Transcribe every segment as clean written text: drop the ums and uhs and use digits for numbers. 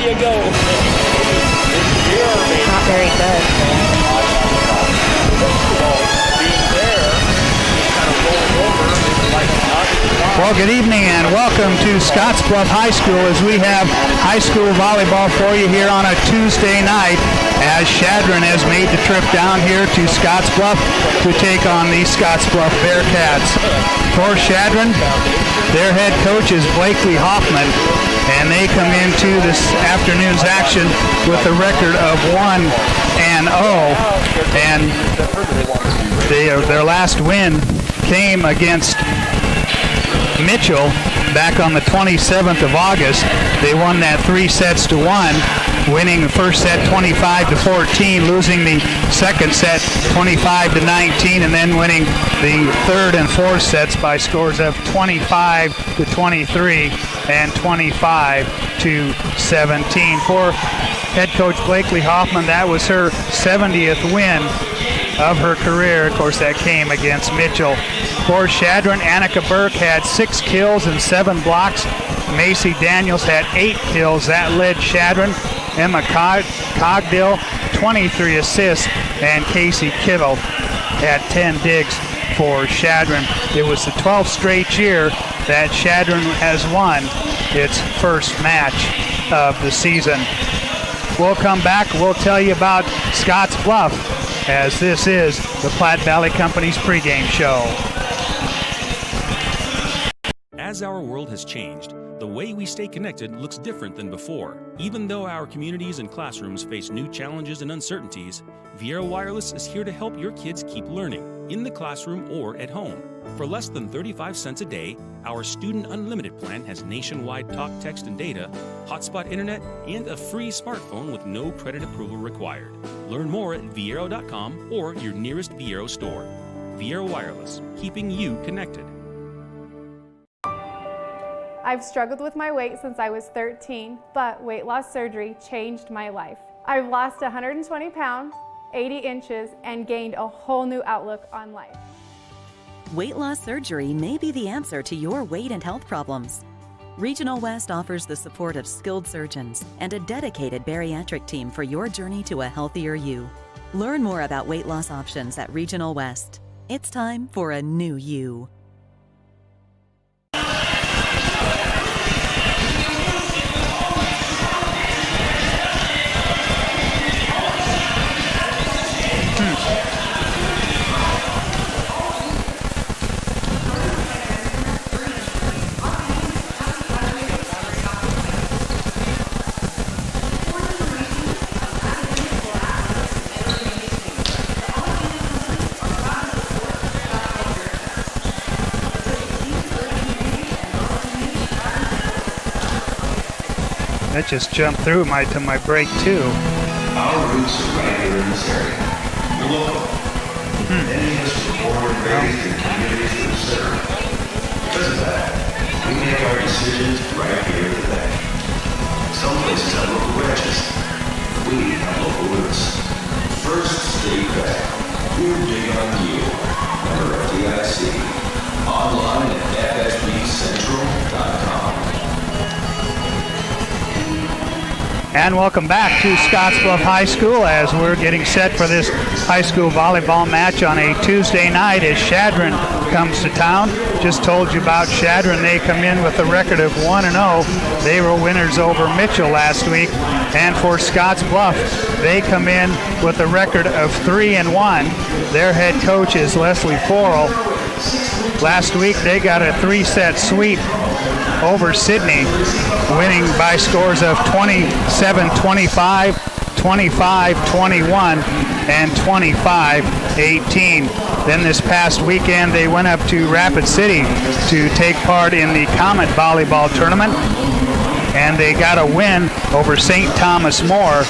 you go. Not very good. Being there, kind of rolling over, like Well, good evening and welcome to Scottsbluff High School as we have high school volleyball for you here on a Tuesday night as Chadron has made the trip down here to Scottsbluff to take on the Scottsbluff Bearcats. For Chadron, their head coach is Blakely Hoffman, and they come into this afternoon's action with a record of 1-0, and their last win came against Mitchell back on the 27th of August. They won that 3-1, winning the first set 25-14, losing the second set 25-19, and then winning the third and fourth sets by scores of 25-23 and 25-17. For head coach Blakely Hoffman, that was her 70th win of her career. Of course, that came against Mitchell. For Chadron, Annika Burke had 6 kills and 7 blocks. Macy Daniels had 8 kills. That led Chadron. Emma Cogdill, 23 assists, and Casey Kittle had 10 digs for Chadron. It was the 12th straight year that Chadron has won its first match of the season. We'll come back. We'll tell you about Scottsbluff, as this is the Platte Valley Company's pregame show. As our world has changed, the way we stay connected looks different than before. Even though our communities and classrooms face new challenges and uncertainties, Viera Wireless is here to help your kids keep learning, in the classroom or at home. For less than 35 cents a day, our Student Unlimited plan has nationwide talk, text, and data, hotspot internet, and a free smartphone with no credit approval required. Learn more at viero.com or your nearest Viero store. Viera Wireless, keeping you connected. I've struggled with my weight since I was 13, but weight loss surgery changed my life. I've lost 120 pounds, 80 inches, and gained a whole new outlook on life. Weight loss surgery may be the answer to your weight and health problems. Regional West offers the support of skilled surgeons and a dedicated bariatric team for your journey to a healthier you. Learn more about weight loss options at Regional West. It's time for a new you. That just jumped through to my break too. Our roots are right here in this area. You're local. Many of us were born and raised in communities that serve. Because of that, we make our decisions right here today. Some places have local branches. We have local roots. First State Bank. We're big on you. Member FDIC. Online at fsbcentral.com. And welcome back to Scottsbluff High School as we're getting set for this high school volleyball match on a Tuesday night as Chadron comes to town. Just told you about Chadron. They come in with a record of 1-0. They were winners over Mitchell last week. And for Scottsbluff, they come in with a record of 3-1. Their head coach is Leslie Forrell. Last week they got a 3-set sweep over Sydney, winning by scores of 27-25, 25-21, and 25-18. Then this past weekend they went up to Rapid City to take part in the Comet Volleyball Tournament, and they got a win over St. Thomas More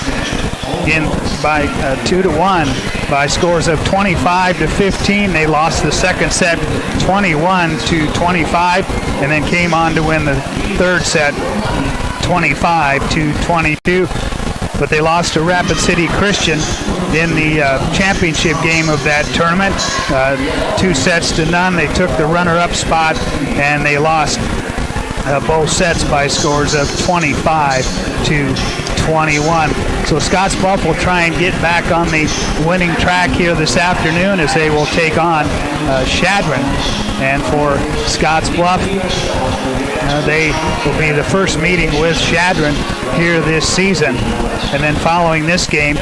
by 2-1 by scores of 25-15. They lost the second set 21-25, and then came on to win the third set 25-22. But they lost to Rapid City Christian in the championship game of that tournament, 2-0. They took the runner-up spot, and they lost both sets by scores of 25 to 21. So Scottsbluff will try and get back on the winning track here this afternoon as they will take on Chadron. And for Scottsbluff, they will be the first meeting with Chadron here this season. And then following this game,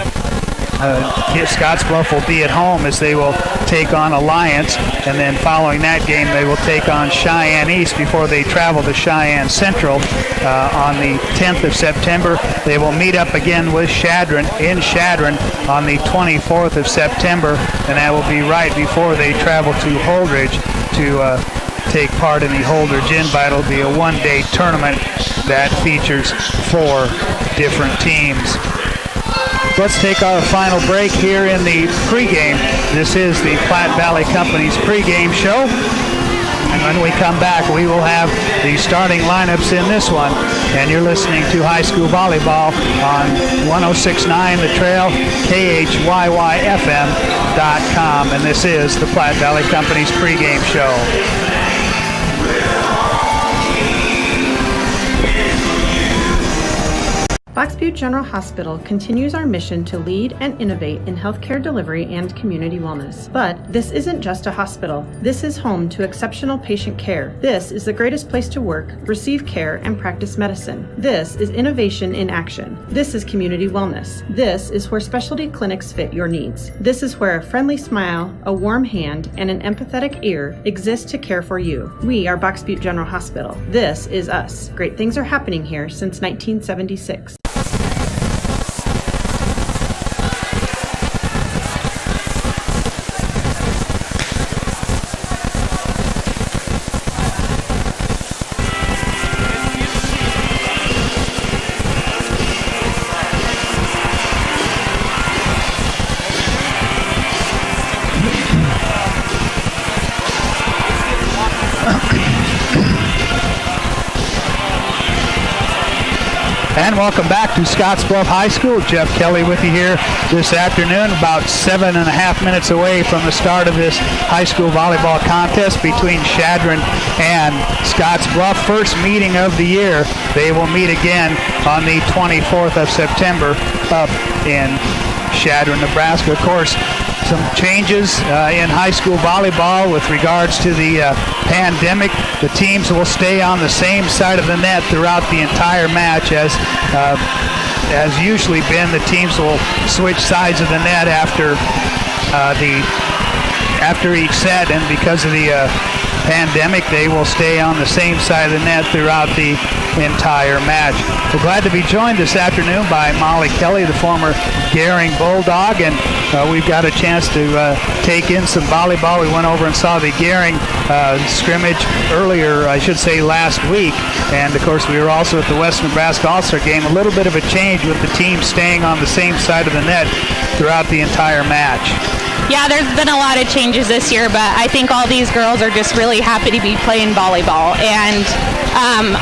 Scottsbluff will be at home as they will take on Alliance, and then following that game they will take on Cheyenne East before they travel to Cheyenne Central on the 10th of September. They will meet up again with Chadron in Chadron on the 24th of September, and that will be right before they travel to Holdridge to take part in the Holdridge Invite. It'll be a one-day tournament that features 4 different teams. Let's take our final break here in the pregame. This is the Platte Valley Company's pregame show. And when we come back, we will have the starting lineups in this one. And you're listening to high school volleyball on 106.9 The Trail, KHYYFM.com. And this is the Platte Valley Company's pregame show. Box Butte General Hospital continues our mission to lead and innovate in healthcare delivery and community wellness. But this isn't just a hospital. This is home to exceptional patient care. This is the greatest place to work, receive care, and practice medicine. This is innovation in action. This is community wellness. This is where specialty clinics fit your needs. This is where a friendly smile, a warm hand, and an empathetic ear exist to care for you. We are Box Butte General Hospital. This is us. Great things are happening here since 1976. And welcome back to Scottsbluff High School. Jeff Kelly with you here this afternoon, about 7.5 minutes away from the start of this high school volleyball contest between Chadron and Scottsbluff. First meeting of the year. They will meet again on the 24th of September up in Chadron, Nebraska. Of course, some changes in high school volleyball with regards to the pandemic. The teams will stay on the same side of the net throughout the entire match, as usually been. The teams will switch sides of the net after each set, and because of the pandemic, they will stay on the same side of the net throughout the entire match. We're glad to be joined this afternoon by Molly Kelly, the former Gehring Bulldog, and we've got a chance to take in some volleyball. We went over and saw the Gehring scrimmage earlier, I should say last week, and of course we were also at the West Nebraska All-Star game. A little bit of a change with the team staying on the same side of the net throughout the entire match. Yeah, there's been a lot of changes this year, but I think all these girls are just really happy to be playing volleyball. And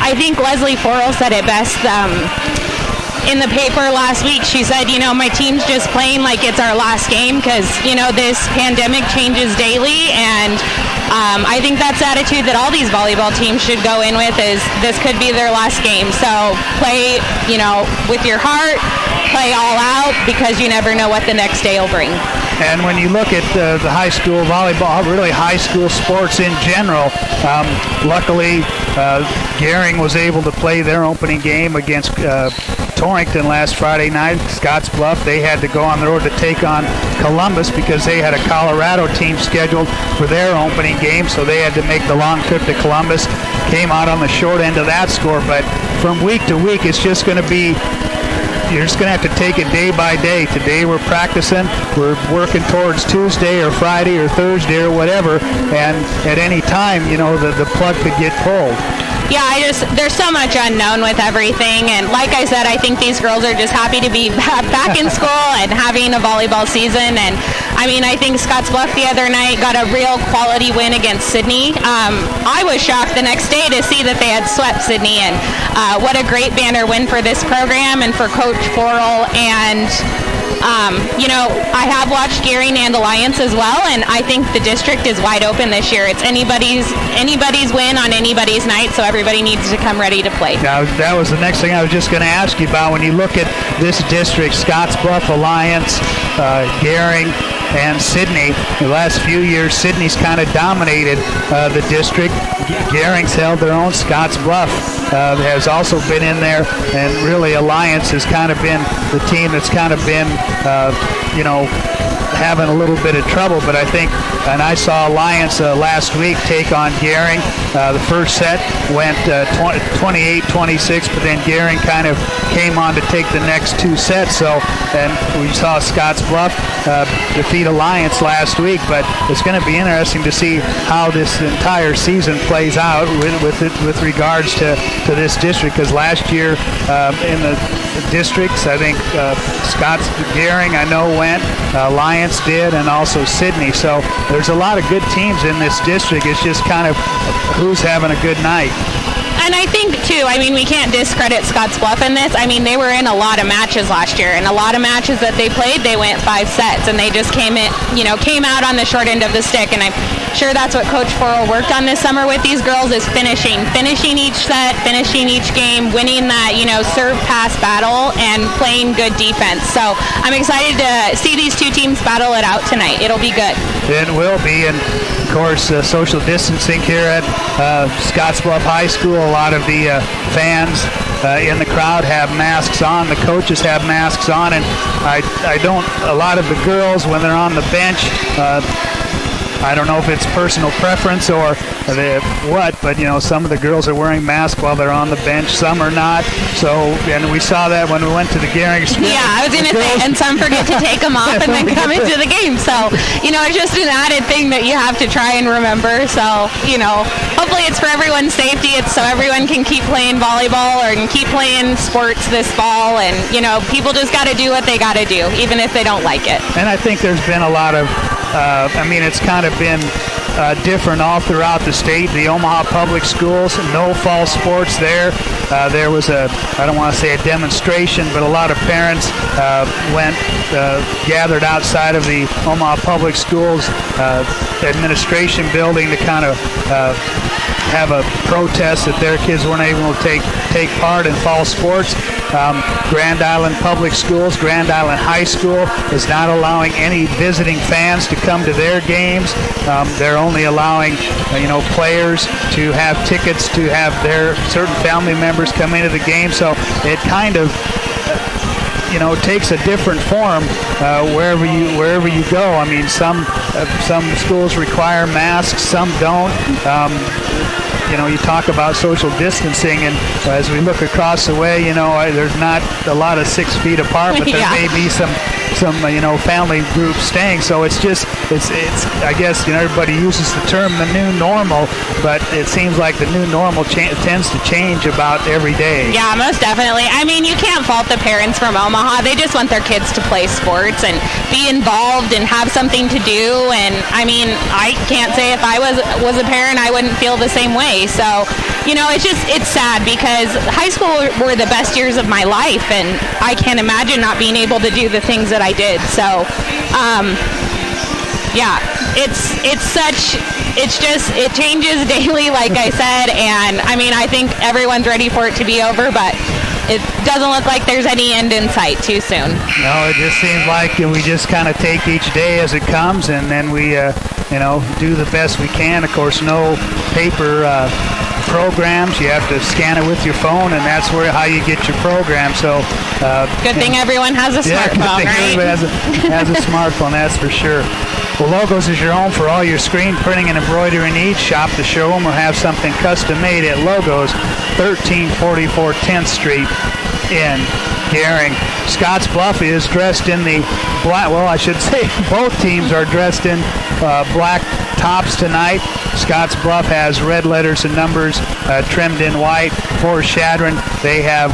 I think Leslie Forrell said it best in the paper last week. She said, my team's just playing like it's our last game because, this pandemic changes daily. And I think that's the attitude that all these volleyball teams should go in with, is this could be their last game. So play, with your heart, play all out, because you never know what the next day will bring. And when you look at the high school volleyball, really high school sports in general, luckily Gehring was able to play their opening game against Torrington last Friday night. Scottsbluff, they had to go on the road to take on Columbus because they had a Colorado team scheduled for their opening game, so they had to make the long trip to Columbus. Came out on the short end of that score, but from week to week, it's just going to be, you're just going to have to take it day by day. Today we're practicing. We're working towards Tuesday or Friday or Thursday or whatever, and at any time, the plug could get pulled. Yeah, there's so much unknown with everything, and like I said, I think these girls are just happy to be back in school and having a volleyball season. And I think Scottsbluff the other night got a real quality win against Sydney. I was shocked the next day to see that they had swept Sydney, and what a great banner win for this program and for Coach Forrell. And I have watched Gearing and Alliance as well, and I think the district is wide open this year. It's anybody's win on anybody's night, so everybody needs to come ready to play. Now, that was the next thing I was just going to ask you about. When you look at this district, Scottsbluff, Alliance, Gearing, and Sidney, the last few years, Sidney's kind of dominated the district. Gearing's held their own. Scottsbluff has also been in there, and really Alliance has kind of been the team that's kind of been, having a little bit of trouble. But I think, and I saw Alliance last week take on Gearing. The first set went 28-26, but then Gearing kind of came on to take the next two sets. So, and we saw Scottsbluff defeat Alliance last week, but it's going to be interesting to see how this entire season plays out with regards to this district, because last year in the districts, I think Gearing I know went, Alliance did, and also Sidney. So there's a lot of good teams in this district. It's just kind of who's having a good night. And I think, too, we can't discredit Scottsbluff in this. They were in a lot of matches last year, and a lot of matches that they played, they went 5 sets, and they just came out on the short end of the stick. And I'm sure that's what Coach Forrell worked on this summer with these girls, is finishing each set, finishing each game, winning that, serve pass battle, and playing good defense. So I'm excited to see these two teams battle it out tonight. It'll be good. It will be, and of course, social distancing here at Scottsbluff High School. A lot of the fans in the crowd have masks on. The coaches have masks on, and a lot of the girls, when they're on the bench, I don't know if it's personal preference or what, but some of the girls are wearing masks while they're on the bench. Some are not. So, and we saw that when we went to the Gearing. Yeah, I was going to say, and some forget to take them off and then come into the game. So, it's just an added thing that you have to try and remember. So, hopefully it's for everyone's safety. It's so everyone can keep playing volleyball or can keep playing sports this fall. And, people just got to do what they got to do, even if they don't like it. And I think there's been a lot of it's kind of been different all throughout the state. The Omaha Public Schools, no fall sports there. There was I don't want to say a demonstration, but a lot of parents gathered outside of the Omaha Public Schools administration building to kind of have a protest that their kids weren't able to take part in fall sports. Grand Island Public Schools, Grand Island High School is not allowing any visiting fans to come to their games. They're only allowing players to have tickets to have their certain family members come into the game. So it kind of takes a different form wherever you go. some schools require masks, some don't. You talk about social distancing, and as we look across the way, there's not a lot of 6 feet apart, but there may be some family groups staying. So it's I guess everybody uses the term the new normal, but it seems like the new normal tends to change about every day. Yeah, most definitely. You can't fault the parents from Omaha. They just want their kids to play sports and be involved and have something to do. And I can't say if I was a parent, I wouldn't feel the same way. So, it's sad because high school were the best years of my life, and I can't imagine not being able to do the things that I did. So, it changes daily, like I said, and I think everyone's ready for it to be over, but it doesn't look like there's any end in sight too soon. No, it just seems like we just kind of take each day as it comes, and then we, do the best we can. Of course, no paper programs. You have to scan it with your phone, and that's how you get your program. So good thing everyone has a smartphone, right? Everybody has a smartphone, that's for sure. Well, Logos is your home for all your screen printing and embroidery needs. Shop the showroom or have something custom made at Logos, 1344 10th Street in Gearing. Scottsbluff is dressed in the black. Well, I should say both teams are dressed in black tops tonight. Scottsbluff has red letters and numbers trimmed in white. For Chadron, they have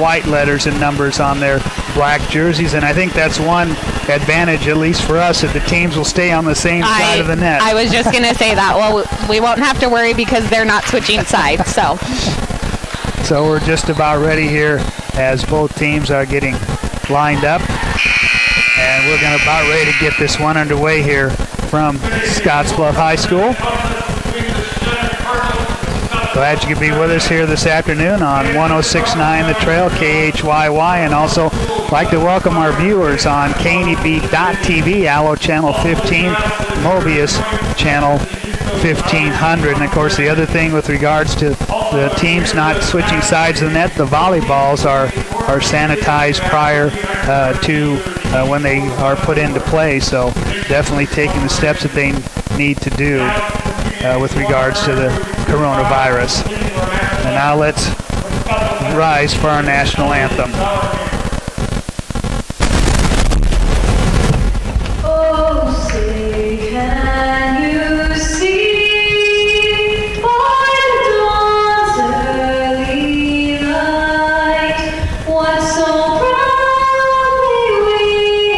white letters and numbers on their black jerseys, and I think that's one advantage, at least for us, that the teams will stay on the same side of the net. I was just going to say that. Well, we won't have to worry because they're not switching sides. So we're just about ready here as both teams are getting lined up. And we're about ready to get this one underway here from Scottsbluff High School. Glad you could be with us here this afternoon on 106.9 The Trail, KHYY, and also like to welcome our viewers on KNEB.TV, Allo Channel 15, Mobius Channel 1500. And of course, the other thing with regards to the teams not switching sides of the net, the volleyballs are sanitized prior to when they are put into play. So definitely taking the steps that they need to do with regards to the coronavirus. And now let's rise for our national anthem. Oh, say can you see by the dawn's early light what so proudly we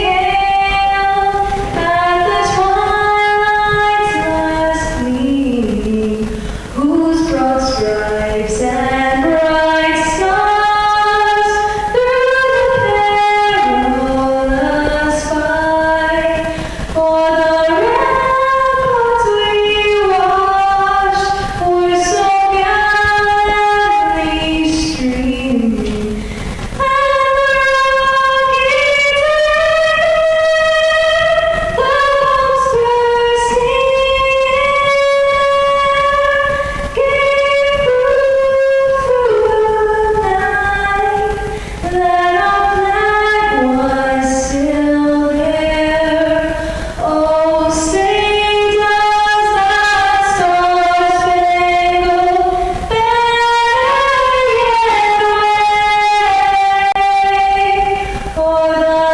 hailed at the twilight's last gleaming, whose broad stripes and bright stars through the perilous fight for the ramparts we watched were so gallantly streaming, and the rocky terrain, the bombs bursting in, gave proof through the night that our flag was still there. Oh, sing does that star-spangled banner yet wave for the land of the free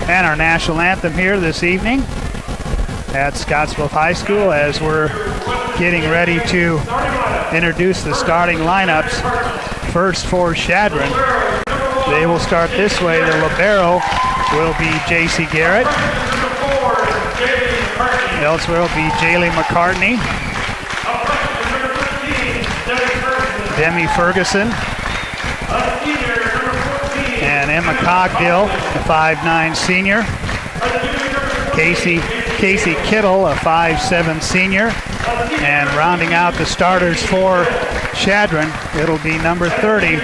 and the And our national anthem here this evening at Scottsbluff High School as we're getting ready to introduce the starting lineups. First for Chadron, they will start this way. The libero will be J.C. Garrett. Elsewhere will be Jaylee McCartney, Demi Ferguson, and Emma Cogdill, a 5'9" senior. Casey Kittle, a 5'7" senior. And rounding out the starters for Chadron, it'll be number 30,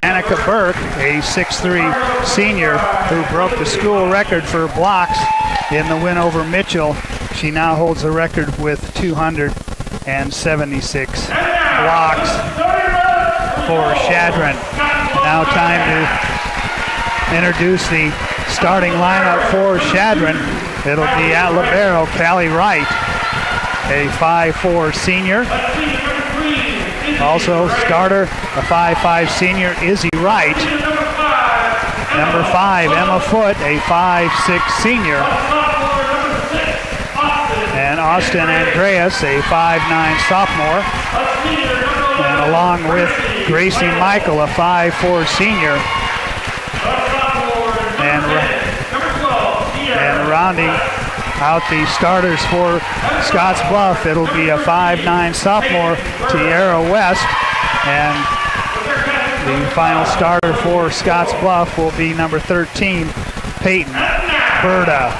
Annika Burke, a 6'3" senior who broke the school record for blocks in the win over Mitchell. She now holds the record with 276 blocks for Chadron. Now time to introduce the starting lineup for Chadron. It'll be at libero, Callie Wright, a 5'4" senior. Also starter, a 5'5" senior, Izzy Wright. Number 5, Emma Foote, a 5'6" senior. And Austin Andreas, a 5'9" sophomore. And along with Gracie Michael, a 5'4" senior. And rounding out the starters for Scottsbluff, it'll be a 5'9" sophomore, Tiara West. And the final starter for Scottsbluff will be number 13, Peyton Berta.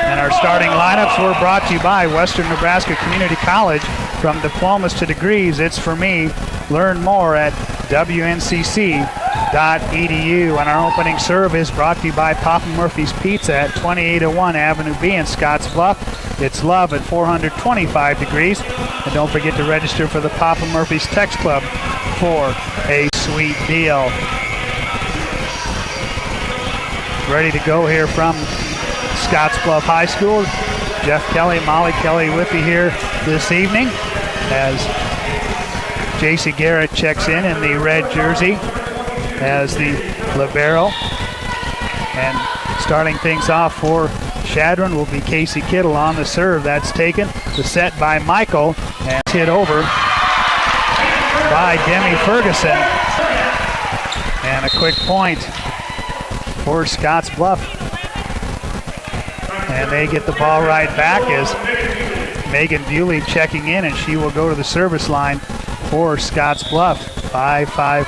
And our starting lineups were brought to you by Western Nebraska Community College. From diplomas to degrees, it's for me. Learn more at wncc.edu. And our opening serve is brought to you by Papa Murphy's Pizza at 2801 Avenue B in Scottsbluff. It's love at 425 degrees. And don't forget to register for the Papa Murphy's Text Club for a sweet deal. Ready to go here from Scottsbluff High School. Jeff Kelly, Molly Kelly with you here this evening as J.C. Garrett checks in the red jersey as the libero. And starting things off for Chadron will be Casey Kittle on the serve. That's taken. The set by Michael and hit over by Demi Ferguson. And a quick point for Scottsbluff. And they get the ball right back as Megan Bewley checking in, and she will go to the service line for Scottsbluff. 5'5"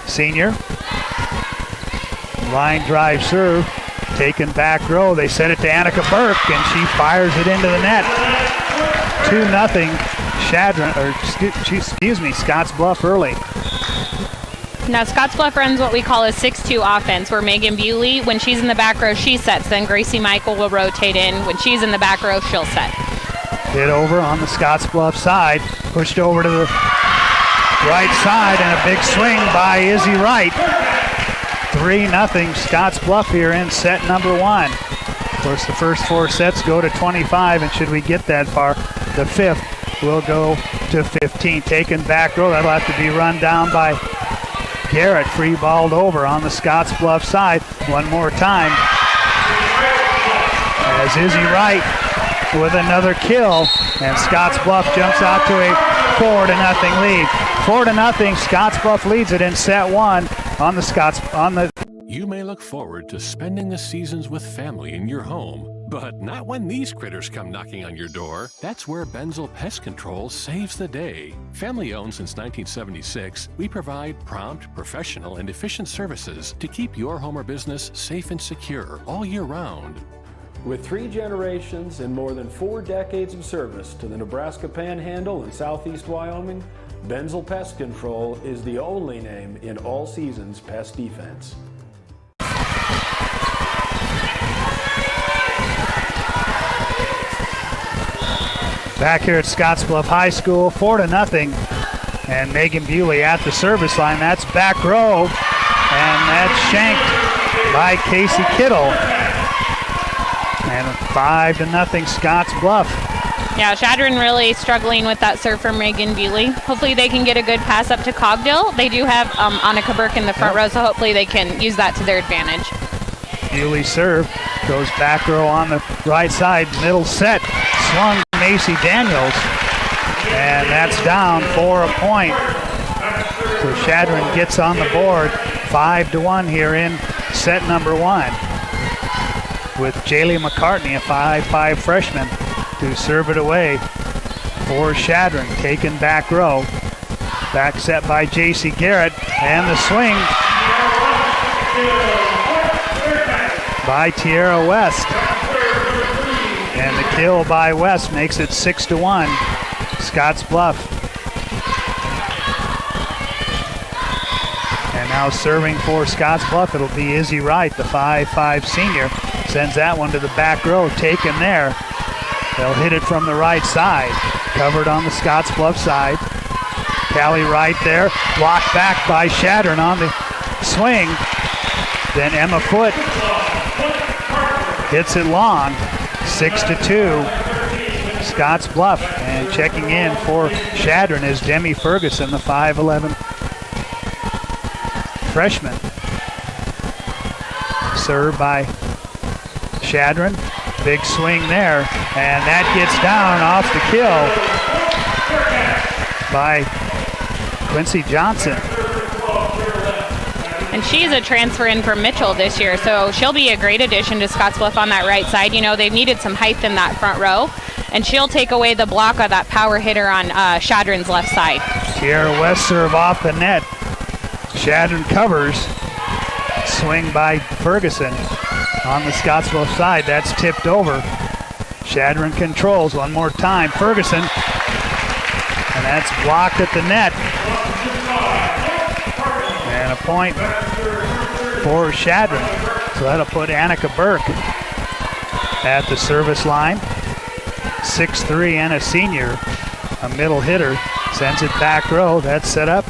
senior. Line drive serve, taken back row. They send it to Annika Burke, and she fires it into the net. 2-0 Scottsbluff early. Now Scottsbluff runs what we call a 6-2 offense, where Megan Bewley, when she's in the back row, she sets. Then Gracie Michael will rotate in. When she's in the back row, she'll set. Hit over on the Scottsbluff side, pushed over to the right side, and a big swing by Izzy Wright. 3-0 Scottsbluff here in set number 1. Of course, the first 4 sets go to 25, and should we get that far, the 5th will go to 15. Taken back row, that'll have to be run down by Garrett. Free balled over on the Scottsbluff side. One more time as Izzy Wright with another kill, and Scottsbluff jumps out to a 4-0 lead. 4-0, Scottsbluff leads it in set 1 on the You may look forward to spending the seasons with family in your home, but not when these critters come knocking on your door. That's where Benzel Pest Control saves the day. Family owned since 1976, we provide prompt, professional, and efficient services to keep your home or business safe and secure all year round. With 3 generations and more than 4 decades of service to the Nebraska Panhandle and Southeast Wyoming, Benzel Pest Control is the only name in all seasons pest defense. Back here at Scottsbluff High School, 4-0, and Megan Bewley at the service line. That's back row, and that's shanked by Casey Kittle. And 5-0 Scottsbluff. Yeah, Chadron really struggling with that serve from Megan Bewley. Hopefully they can get a good pass up to Cogdill. They do have Annika Burke in the front row, so hopefully they can use that to their advantage. Bewley serve goes back row on the right side, middle set, swung to Macy Daniels, and that's down for a point. So Chadron gets on the board, 5-1 here in set number 1. With Jaylee McCartney, a 5'5" freshman, to serve it away for Chadron. Taken back row. Back set by J.C. Garrett, and the swing by Tierra West. And the kill by West makes it 6-1, Scottsbluff. And now serving for Scottsbluff, it'll be Izzy Wright, the 5'5" senior. Sends that one to the back row, taken there. They'll hit it from the right side. Covered on the Scottsbluff side. Callie Wright there, blocked back by Chadron on the swing. Then Emma Foote hits it long, 6-2, Scottsbluff. And checking in for Chadron is Demi Ferguson, the 5'11" freshman. Served by Chadron, big swing there, and that gets down off the kill by Quincy Johnson. And she's a transfer in from Mitchell this year, so she'll be a great addition to Scottsbluff on that right side. You know, they've needed some height in that front row, and she'll take away the block of that power hitter on Chadron's left side. Tierra West serve off the net. Chadron covers. Swing by Ferguson on the Scottsbluff side. That's tipped over. Chadron controls one more time. Ferguson, and that's blocked at the net. And a point for Chadron. So that'll put Annika Burke at the service line. 6'3" and a senior, a middle hitter. Sends it back row. That's set up.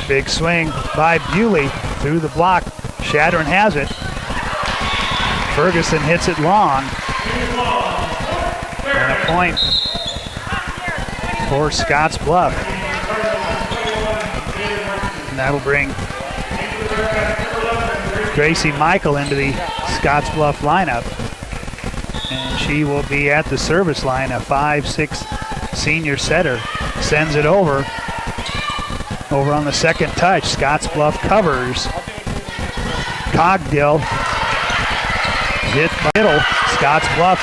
Big swing by Bewley through the block. Chadron has it. Ferguson hits it long. And a point for Scottsbluff. And that'll bring Gracie Michael into the Scottsbluff lineup. And she will be at the service line, a 5'6" senior setter. Sends it over. Over on the second touch, Scottsbluff covers. Cogdill hit by Kittle. Scottsbluff,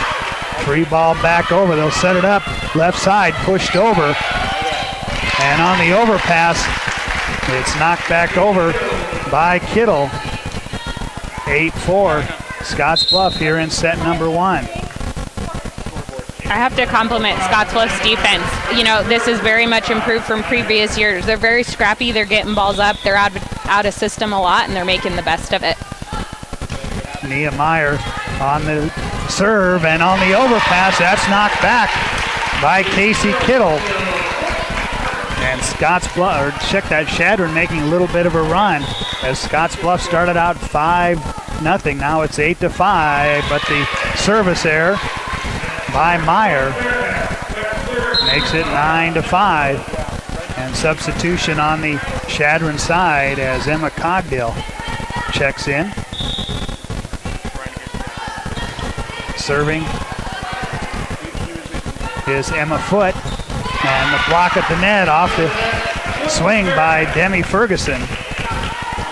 free ball back over. They'll set it up. Left side, pushed over. And on the overpass, it's knocked back over by Kittle. 8-4. Scottsbluff here in set number 1. I have to compliment Scottsbluff's defense. You know, this is very much improved from previous years. They're very scrappy. They're getting balls up. They're out of system a lot, and they're making the best of it. Nehemiah on the serve, and on the overpass, that's knocked back by Casey Kittle. And Scottsbluff, or check that, Chadron making a little bit of a run as Scottsbluff started out 5-0. Now it's 8-5, but the service error by Meyer makes it 9-5. And substitution on the Chadron side as Emma Cogdill checks in. Serving is Emma Foote, and the block at the net off the swing by Demi Ferguson.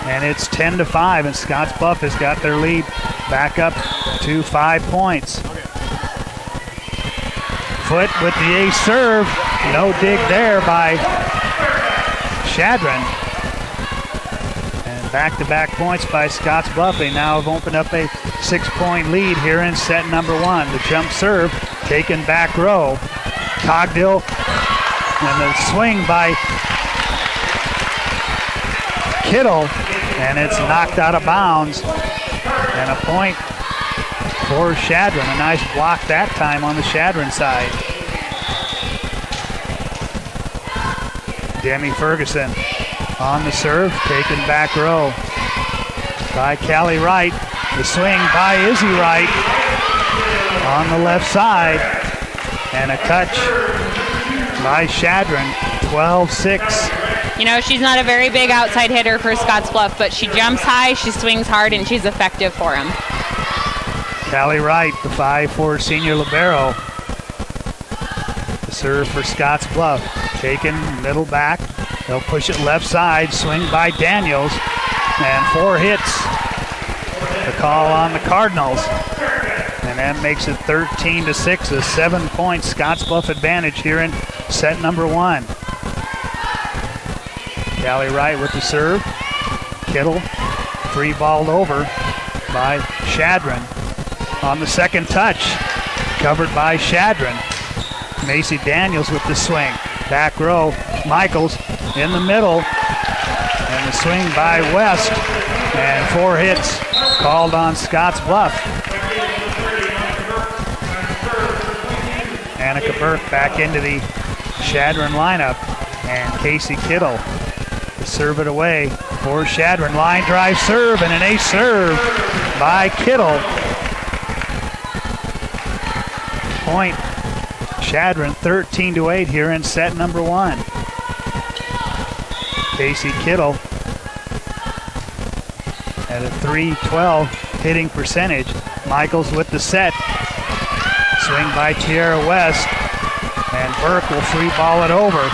And it's 10-5, and Scottsbluff has got their lead back up to 5 points. Foote with the ace serve, no dig there by Chadron. And back-to-back points by Scottsbluff. They now have opened up a 6-point lead here in set number 1. The jump serve taken back row. Cogdill, and the swing by Kittle, and it's knocked out of bounds. And a point for Chadron. A nice block that time on the Chadron side. Demi Ferguson on the serve, taken back row by Callie Wright. The swing by Izzy Wright on the left side, and a touch by Chadron, 12-6. You know, she's not a very big outside hitter for Scottsbluff, but she jumps high, she swings hard, and she's effective for him. Callie Wright, the 5'4" senior libero. The serve for Scottsbluff, taken middle back. They'll push it left side, swing by Daniels, and 4 hits. The call on the Cardinals, and that makes it 13-6, a 7-point Scottsbluff advantage here in set number 1. Callie Wright with the serve. Kittle free balled over by Chadron. On the second touch, covered by Chadron. Macy Daniels with the swing. Back row, Michaels in the middle, and the swing by West, and 4 hits called on Scottsbluff. Annika Burke back into the Chadron lineup, and Casey Kittle to serve it away for Chadron. Line drive serve, and an ace serve by Kittle. Point Chadron, 13-8 here in set number 1. Casey Kittle at a .312 hitting percentage. Michaels with the set. Swing by Tierra West, and Burke will free ball it over.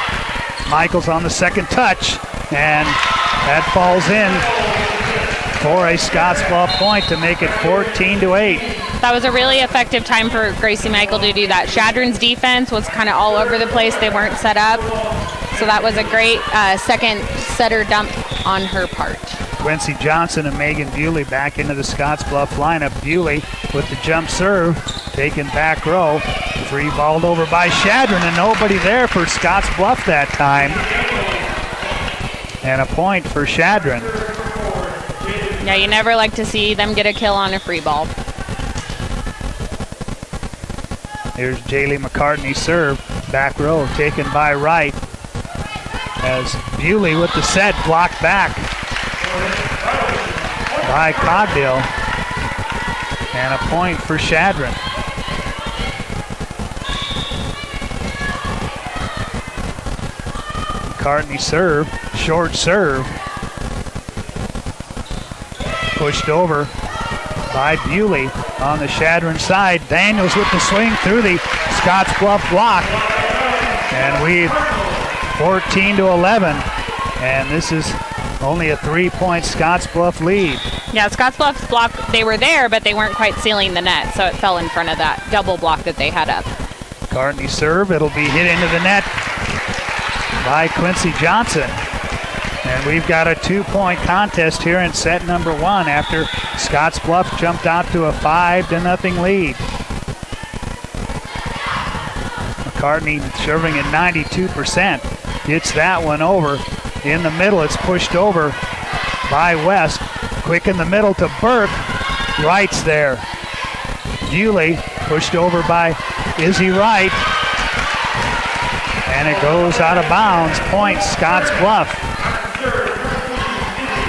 Michaels on the second touch, and that falls in for a Scottsbluff point to make it 14-8. That was a really effective time for Gracie Michael to do that. Chadron's defense was kind of all over the place. They weren't set up. So that was a great second setter dump on her part. Quincy Johnson and Megan Bewley back into the Scottsbluff lineup. Bewley with the jump serve, taken back row. Free balled over by Chadron, and nobody there for Scottsbluff that time. And a point for Chadron. Yeah, you never like to see them get a kill on a free ball. Here's Jaylee McCartney's serve. Back row taken by Wright. As Bewley with the set, blocked back by Cogdill. And a point for Chadron. McCartney serve, short serve. Pushed over by Bewley on the Chadron side. Daniels with the swing through the Scottsbluff block. And we've 14-11. And this is Only a 3-point Scottsbluff lead. Yeah, Scottsbluff's block, they were there, but they weren't quite sealing the net, so it fell in front of that double block that they had up. Cartney serve, it'll be hit into the net by Quincy Johnson. And we've got a 2-point contest here in set number 1 after Scottsbluff jumped out to a 5-0 lead. McCartney serving at 92%. Gets that one over. In the middle, it's pushed over by West. Quick in the middle to Burke. Wright's there. Bewley pushed over by Izzy Wright. And it goes out of bounds. Point Scottsbluff.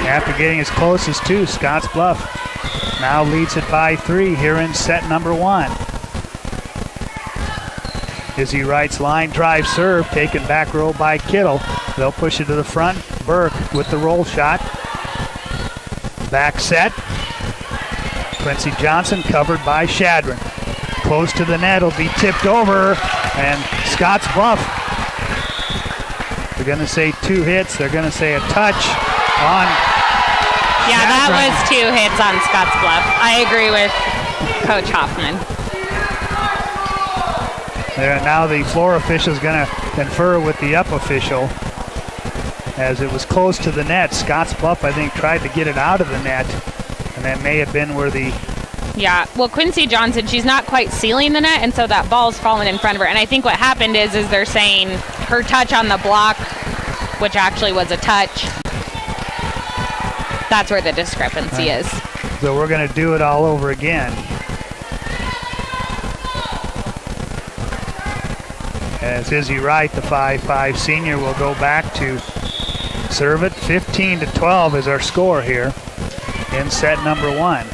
After getting as close as 2, Scottsbluff now leads it by 3 here in set number 1. Izzy Wright's line drive serve taken back row by Kittle. They'll push it to the front. Burke with the roll shot. Back set. Quincy Johnson covered by Chadron. Close to the net, will be tipped over, and Scottsbluff, they're going to say 2 hits. They're going to say a touch on Yeah, Chadron. that was 2 hits on Scottsbluff. I agree with Coach Hoffman. There, now the floor official is going to confer with the up official as it was close to the net. Scottsbluff, I think, tried to get it out of the net, and that may have been where the... Yeah, well, Quincy Johnson, she's not quite sealing the net, and so that ball's falling in front of her. And I think what happened is they're saying her touch on the block, which actually was a touch, that's where the discrepancy is. So we're going to do it all over again. As Izzy Wright, the 5'5" senior, will go back to serve it. 15-12 is our score here in set number 1.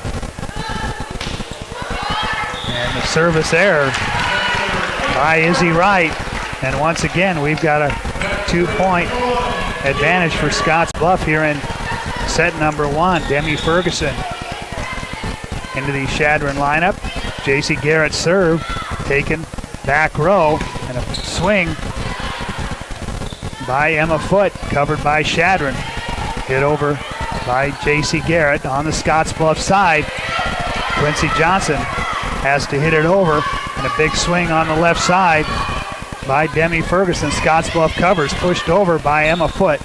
And the service error by Izzy Wright. And once again, we've got a 2-point advantage for Scottsbluff here in set number 1. Demi Ferguson into the Chadron lineup. JC Garrett serve, taken back row, and a swing by Emma Foote, covered by Chadron. Hit over by JC Garrett on the Scottsbluff side. Quincy Johnson has to hit it over, and a big swing on the left side by Demi Ferguson. Scottsbluff covers, pushed over by Emma Foote.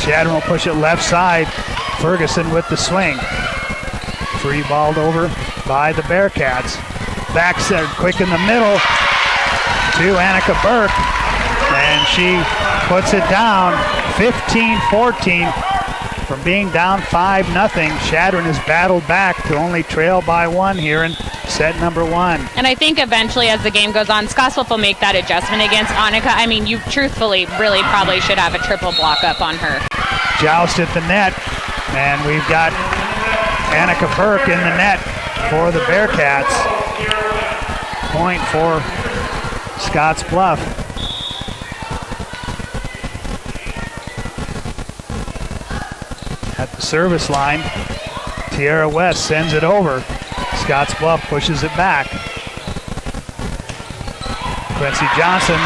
Chadron will push it left side. Ferguson with the swing. Free balled over by the Bearcats. Back set, quick in the middle to Annika Burke, and she puts it down 15-14 from being down 5-0. Chadron has battled back to only trail by 1 here in set number 1. And I think eventually as the game goes on, Scottsbluff will make that adjustment against Annika. I mean, you truthfully really probably should have a triple block up on her. Joust at the net, and we've got Annika Burke in the net for the Bearcats. Point for Scottsbluff. At the service line, Tierra West sends it over. Scottsbluff pushes it back. Quincy Johnson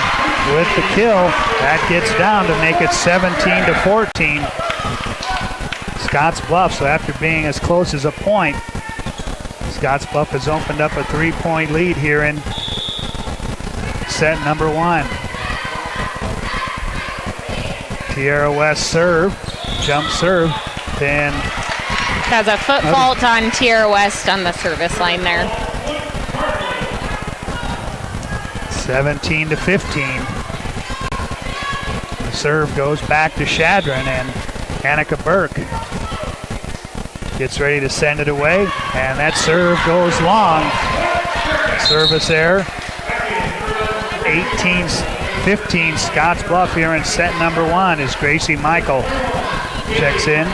with the kill. That gets down to make it 17-14. Scottsbluff, so after being as close as a point, Scottsbluff has opened up a 3-point lead here in set number 1. Tierra West serve, jump serve, then Has a foot fault on Tierra West on the service line there. 17-15. The serve goes back to Chadron, and Annika Burke gets ready to send it away, and that serve goes long. Service error. 18-15 Scottsbluff here in set number 1 as Gracie Michael checks in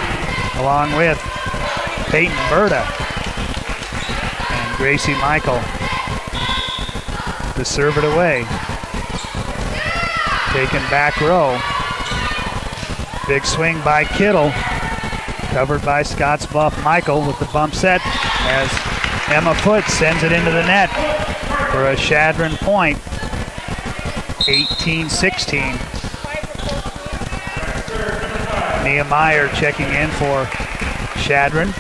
along with Peyton Berta. And Gracie Michael to serve it away. Taken back row. Big swing by Kittle. Covered by Scottsbluff Michael with the bump set as Emma Foote sends it into the net for a Chadron point. 18-16. Nehemiah checking in for Chadron.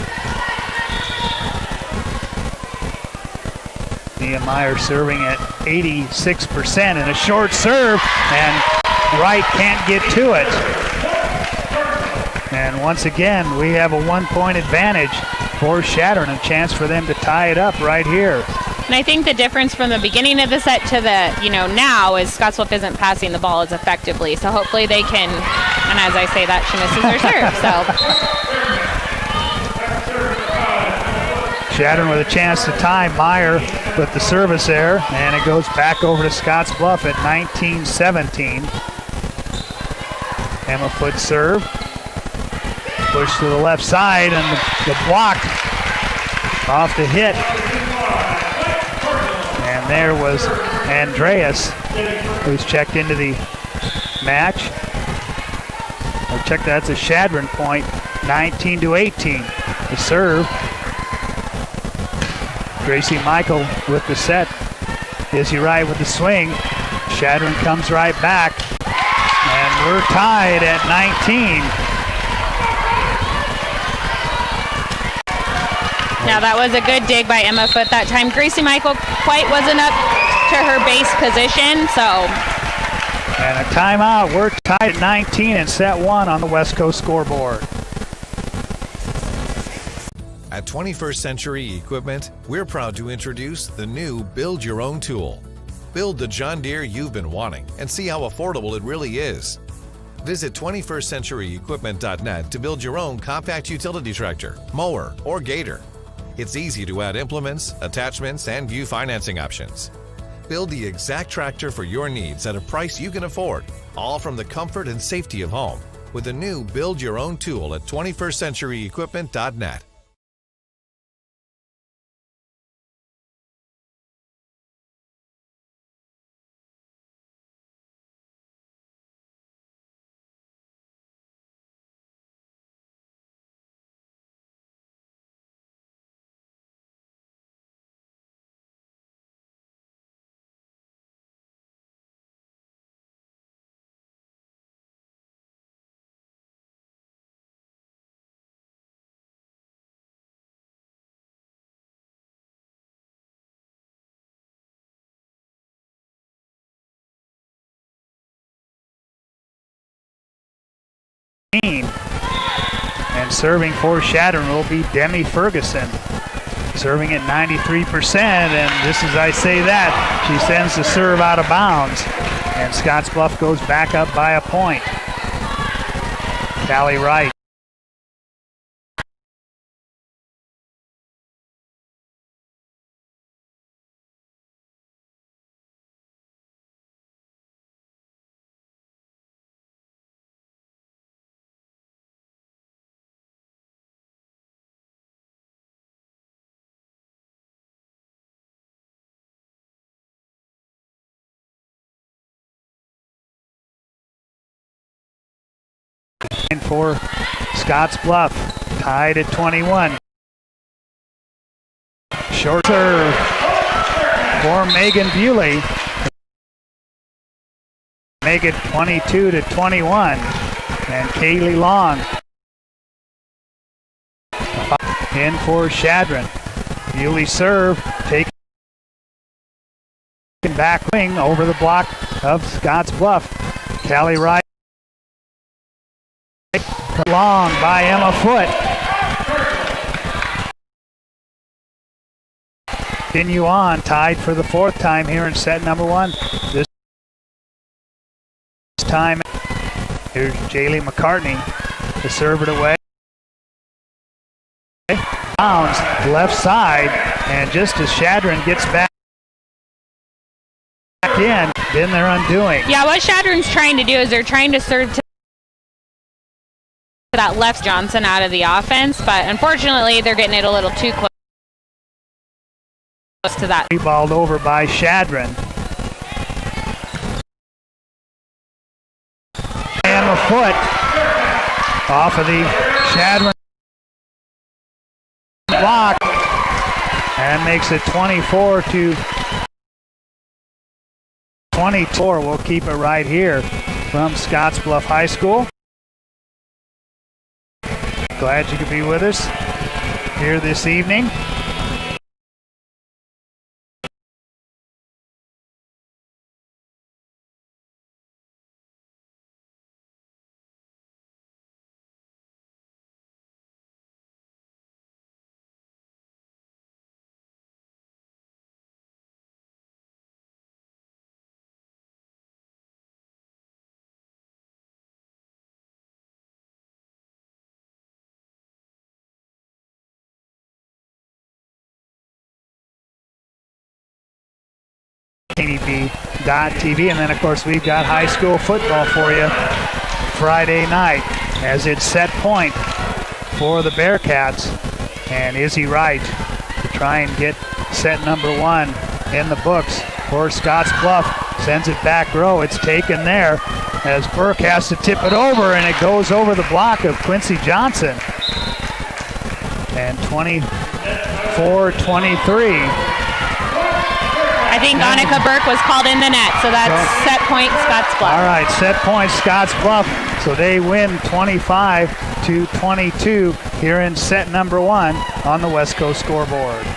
Nehemiah serving at 86% and a short serve, and Wright can't get to it. And once again, we have a 1-point advantage for Chadron, a chance for them to tie it up right here. And I think the difference from the beginning of the set to the, now is Scottsbluff isn't passing the ball as effectively. So hopefully they can, and as I say that, she misses her serve. So Chadron with a chance to tie. Meyer with the service error, and it goes back over to Scottsbluff at 19-17. Emma Foot serve. Push to the left side, and the block off the hit. And there was Andreas, who's checked into the match. That's a Chadron point, 19-18. The serve. Gracie Michael with the set. Izzy Wright with the swing. Chadron comes right back. And we're tied at 19. Now that was a good dig by Emma Foot that time. Gracie Michael quite wasn't up to her base position, so. And a timeout. We're tied at 19 in set 1 on the West Coast scoreboard. At 21st Century Equipment, we're proud to introduce the new Build Your Own tool. Build the John Deere you've been wanting and see how affordable it really is. Visit 21stcenturyequipment.net to build your own compact utility tractor, mower, or gator. It's easy to add implements, attachments, and view financing options. Build the exact tractor for your needs at a price you can afford, all from the comfort and safety of home, with the new Build Your Own tool at 21stcenturyequipment.net. And serving for Chadron will be Demi Ferguson. Serving at 93%, and just as I say that, she sends the serve out of bounds. And Scottsbluff goes back up by a point. Callie Wright. For Scottsbluff, tied at 21. Short serve for Megan Bewley. Make it 22-21. And Kaylee Long in for Chadron. Bewley serve, taken back wing over the block of Scottsbluff. Callie Wright. Long by Emma Foot. Continue on, tied for the 4th time here in set number 1. This time, here's Jaylee McCartney to serve it away. Bounds left side, and just as Chadron gets back in, then they're undoing. Yeah, what Chadron's trying to do is they're trying to serve to that left Johnson out of the offense, but unfortunately they're getting it a little too close to that. Balled over by Chadron. And a foot off of the Chadron block and makes it 24-24. We'll keep it right here from Scottsbluff High School. Glad you could be with us here this evening. KDB.TV, and then of course we've got high school football for you Friday night as it's set point for the Bearcats, and Izzy Wright to try and get set number 1 in the books for Scottsbluff. Sends it back row. It's taken there as Burke has to tip it over, and it goes over the block of Quincy Johnson. And 24-23. I think Annika Burke was called in the net, so that's set point Scottsbluff. All right, set point Scottsbluff. So they win 25-22 here in set number 1 on the West Coast scoreboard.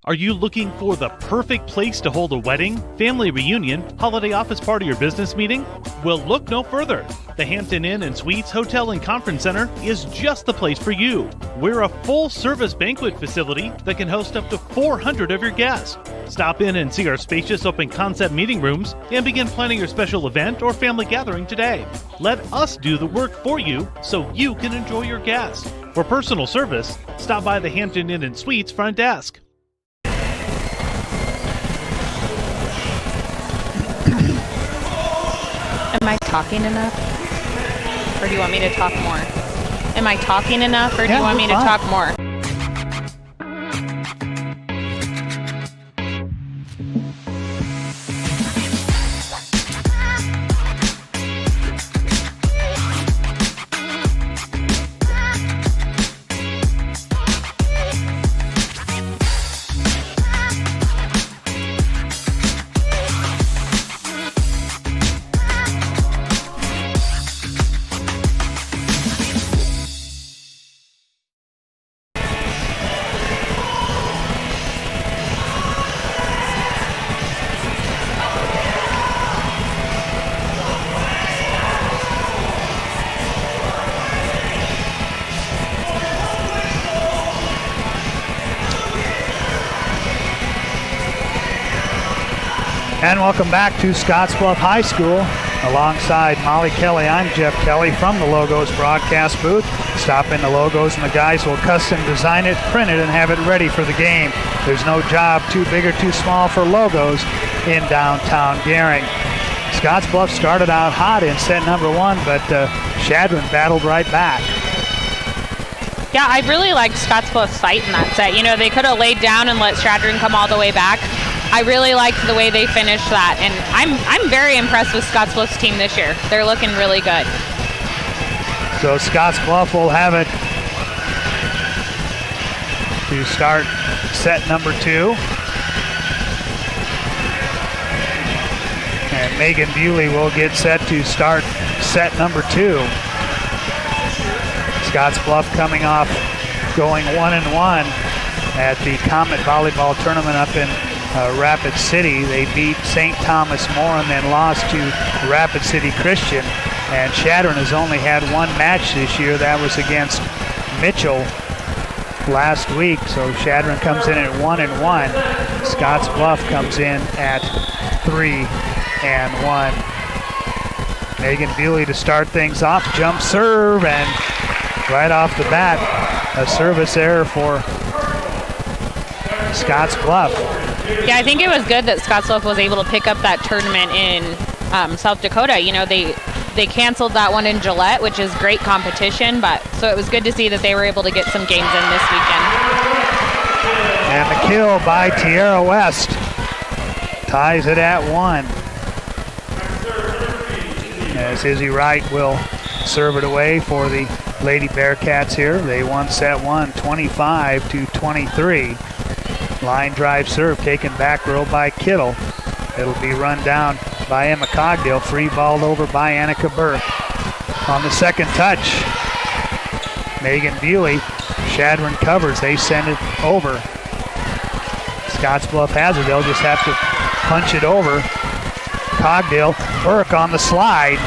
Are you looking for the perfect place to hold a wedding, family reunion, holiday office party, or business meeting? Well, look no further. The Hampton Inn and Suites Hotel and Conference Center is just the place for you. We're a full-service banquet facility that can host up to 400 of your guests. Stop in and see our spacious open-concept meeting rooms and begin planning your special event or family gathering today. Let us do the work for you so you can enjoy your guests. For personal service, stop by the Hampton Inn and Suites front desk. Am I talking enough? Or do you want me to talk more? Am I talking enough, or do you want me to talk more? And welcome back to Scottsbluff High School. Alongside Molly Kelly, I'm Jeff Kelly from the Logos broadcast booth. Stop in the Logos and the guys will custom design it, print it, and have it ready for the game. There's no job too big or too small for Logos in downtown Gehring. Scottsbluff started out hot in set number 1, but Chadron battled right back. Yeah, I really liked Scottsbluff's fight in that set. You know, they could have laid down and let Chadron come all the way back. I really liked the way they finished that, and I'm very impressed with Scottsbluff's team this year. They're looking really good. So Scottsbluff will have it to start set number 2. And Megan Bewley will get set to start set number 2. Scottsbluff coming off going 1-1 at the Comet Volleyball Tournament up in Rapid City. They beat St. Thomas More and then lost to Rapid City Christian. And Chadron has only had 1 match this year. That was against Mitchell last week. So Chadron comes in at 1-1. Scottsbluff comes in at 3-1. Megan Bewley to start things off. Jump serve, and right off the bat, a service error for Scottsbluff. Yeah, I think it was good that Scottsbluff was able to pick up that tournament in South Dakota. You know, they canceled that one in Gillette, which is great competition, but so it was good to see that they were able to get some games in this weekend. And the kill by Tierra West ties it at 1. As Izzy Wright will serve it away for the Lady Bearcats here. They won set 1, 25-23. Line drive serve taken back row by Kittle. It'll be run down by Emma Cogdill. Free balled over by Annika Burke. On the second touch, Megan Bewley, Chadron covers, they send it over. Scottsbluff has it, they'll just have to punch it over. Cogdill, Burke on the slide.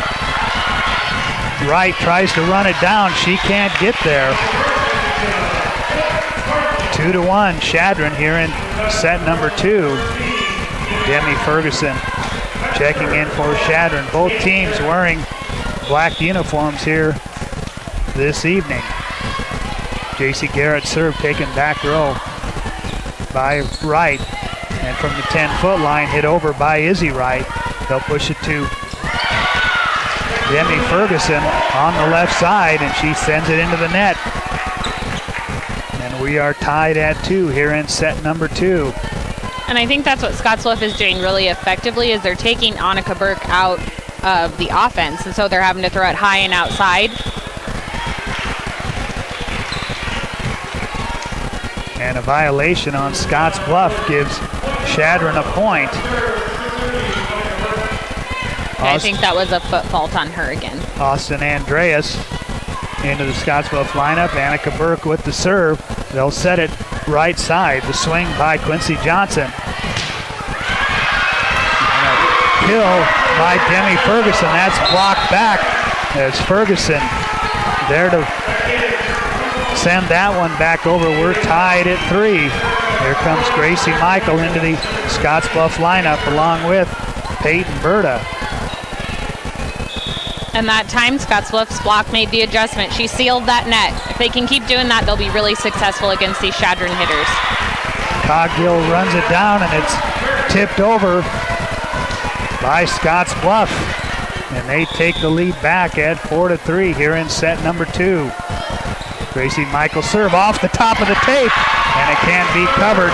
Wright tries to run it down, she can't get there. 2-1, Chadron here in set number 2. Demi Ferguson checking in for Chadron. Both teams wearing black uniforms here this evening. JC Garrett serve taken back row by Wright. And from the 10-foot line, hit over by Izzy Wright. They'll push it to Demi Ferguson on the left side, and she sends it into the net. And we are tied at 2 here in set number 2. And I think that's what Scottsbluff is doing really effectively, is they're taking Annika Burke out of the offense, and so they're having to throw it high and outside. And a violation on Scottsbluff gives Chadron a point. I think that was a foot fault on her again. Austin Andreas into the Scottsbluff lineup. Annika Burke with the serve. They'll set it right side. The swing by Quincy Johnson. And a kill by Demi Ferguson. That's blocked back as Ferguson there to send that one back over. We're tied at 3. Here comes Gracie Michael into the Scottsbluff lineup along with Peyton Berta. And that time, Scottsbluff's block made the adjustment. She sealed that net. If they can keep doing that, they'll be really successful against these Chadron hitters. Cogdill runs it down, and it's tipped over by Scottsbluff. And they take the lead back at 4-3 here in set number 2. Gracie Michael serve off the top of the tape, and it can't be covered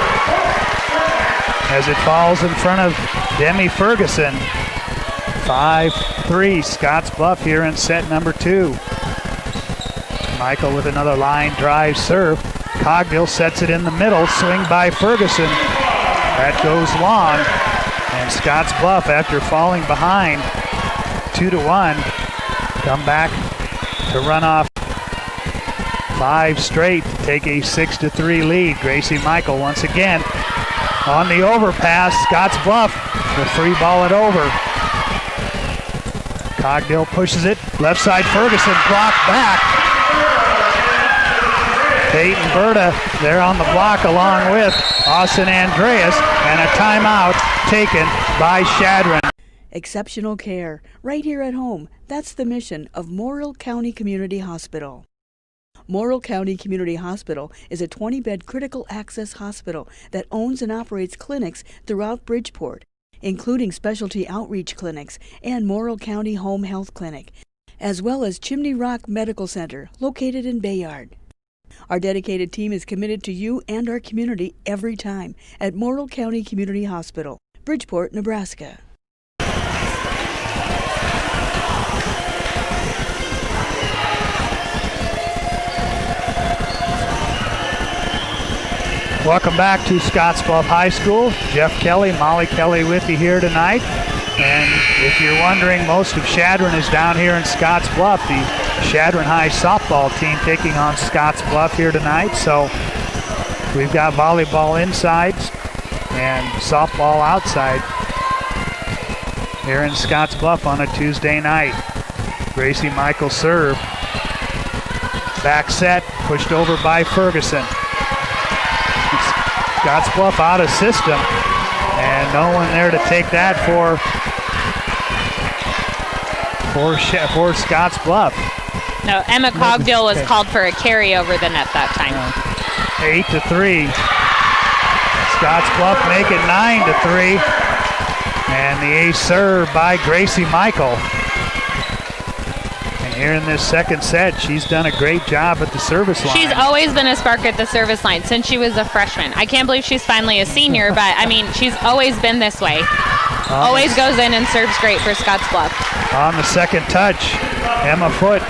as it falls in front of Demi Ferguson. 5-3 Scottsbluff here in set number 2. Michael with another line drive serve. Cogdill sets it in the middle, swing by Ferguson. That goes long, and Scottsbluff, after falling behind 2-1, come back to run off 5 straight to take a 6-3 lead. Gracie Michael once again on the overpass. Scottsbluff will free ball it over. Cogdill pushes it, left side Ferguson, blocked back. Peyton Berta there on the block along with Austin Andreas, and a timeout taken by Chadron. Exceptional care, right here at home. That's the mission of Morrill County Community Hospital. Morrill County Community Hospital is a 20-bed critical access hospital that owns and operates clinics throughout Bridgeport, including specialty outreach clinics and Morrill County Home Health Clinic, as well as Chimney Rock Medical Center, located in Bayard. Our dedicated team is committed to you and our community every time at Morrill County Community Hospital, Bridgeport, Nebraska. Welcome back to Scottsbluff High School. Jeff Kelly, Molly Kelly with you here tonight. And if you're wondering, most of Chadron is down here in Scottsbluff. The Chadron High softball team taking on Scottsbluff here tonight. So we've got volleyball inside and softball outside here in Scottsbluff on a Tuesday night. Gracie Michael serve. Back set, pushed over by Ferguson. Scottsbluff out of system, and no one there to take that for Scottsbluff. No, Emma Cogdill was called for a carry over the net that time. 8-3. Scottsbluff make it 9-3, and the ace serve by Gracie Michael. Here in this second set, she's done a great job at the service line. She's always been a spark at the service line since she was a freshman. I can't believe she's finally a senior, but I mean, she's always been this way. Always goes in and serves great for Scottsbluff. On the second touch, Emma Foote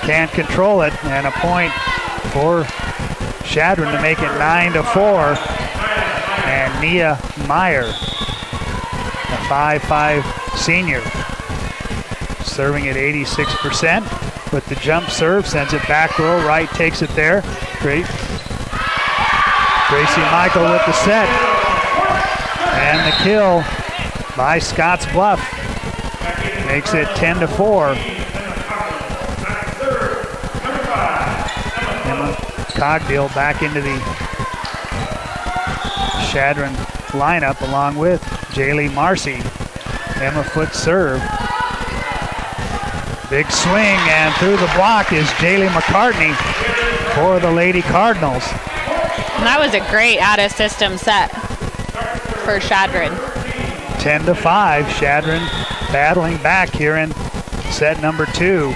can't control it, and a point for Chadron to make it 9-4. And Nia Meyer, a 5'5" senior, serving at 86% with the jump serve, sends it back row, right takes it there. Great. Gracie Michael with the set. And the kill by Scottsbluff. Makes it 10-4. Emma Cogdill back into the Chadron lineup along with Jaylee Marcy. Emma Foot serve. Big swing, and through the block is Jaylee McCartney for the Lady Cardinals. And that was a great out-of-system set for Chadron. 10-5, Chadron battling back here in set number 2.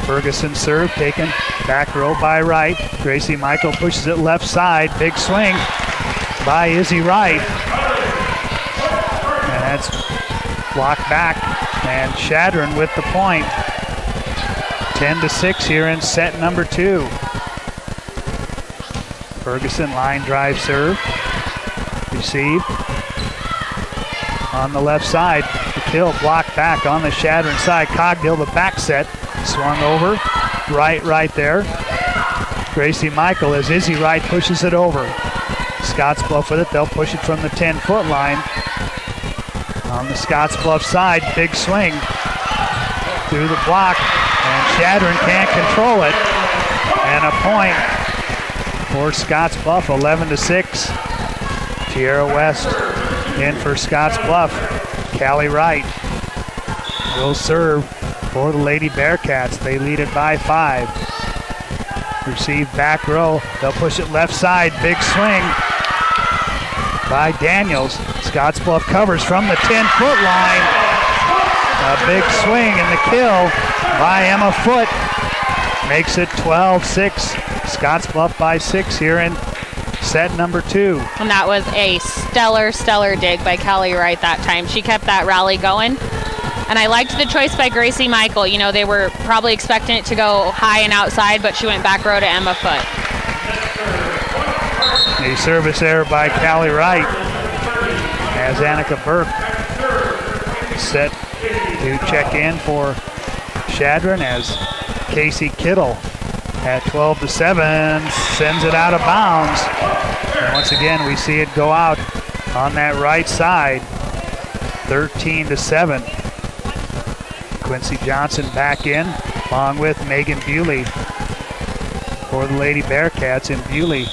Ferguson serve taken back row by Wright. Gracie Michael pushes it left side. Big swing by Izzy Wright. And that's blocked back. And Chadron with the point. 10-6 here in set number 2. Ferguson line drive serve. Receive. On the left side. The kill blocked back on the Chadron side. Cogdill the back set. Swung over. Right there. Gracie Michael as Izzy Wright pushes it over. Scottsbluff with it. They'll push it from the 10-foot line. On the Scottsbluff side, big swing through the block, and Chadron can't control it. And a point for Scottsbluff, 11-6. Tierra West in for Scottsbluff. Callie Wright will serve for the Lady Bearcats. They lead it by 5. Receive back row. They'll push it left side. Big swing by Daniels. Scottsbluff covers from the 10-foot line. A big swing and the kill by Emma Foot makes it 12-6. Scottsbluff by 6 here in set number 2. And that was a stellar dig by Callie Wright that time. She kept that rally going. And I liked the choice by Gracie Michael. You know, they were probably expecting it to go high and outside, but she went back row to Emma Foot. The service error by Callie Wright as Annika Burke set to check in for Chadron as Casey Kittle at 12-7 sends it out of bounds. And once again, we see it go out on that right side, 13-7. Quincy Johnson back in, along with Megan Bewley for the Lady Bearcats, and Bewley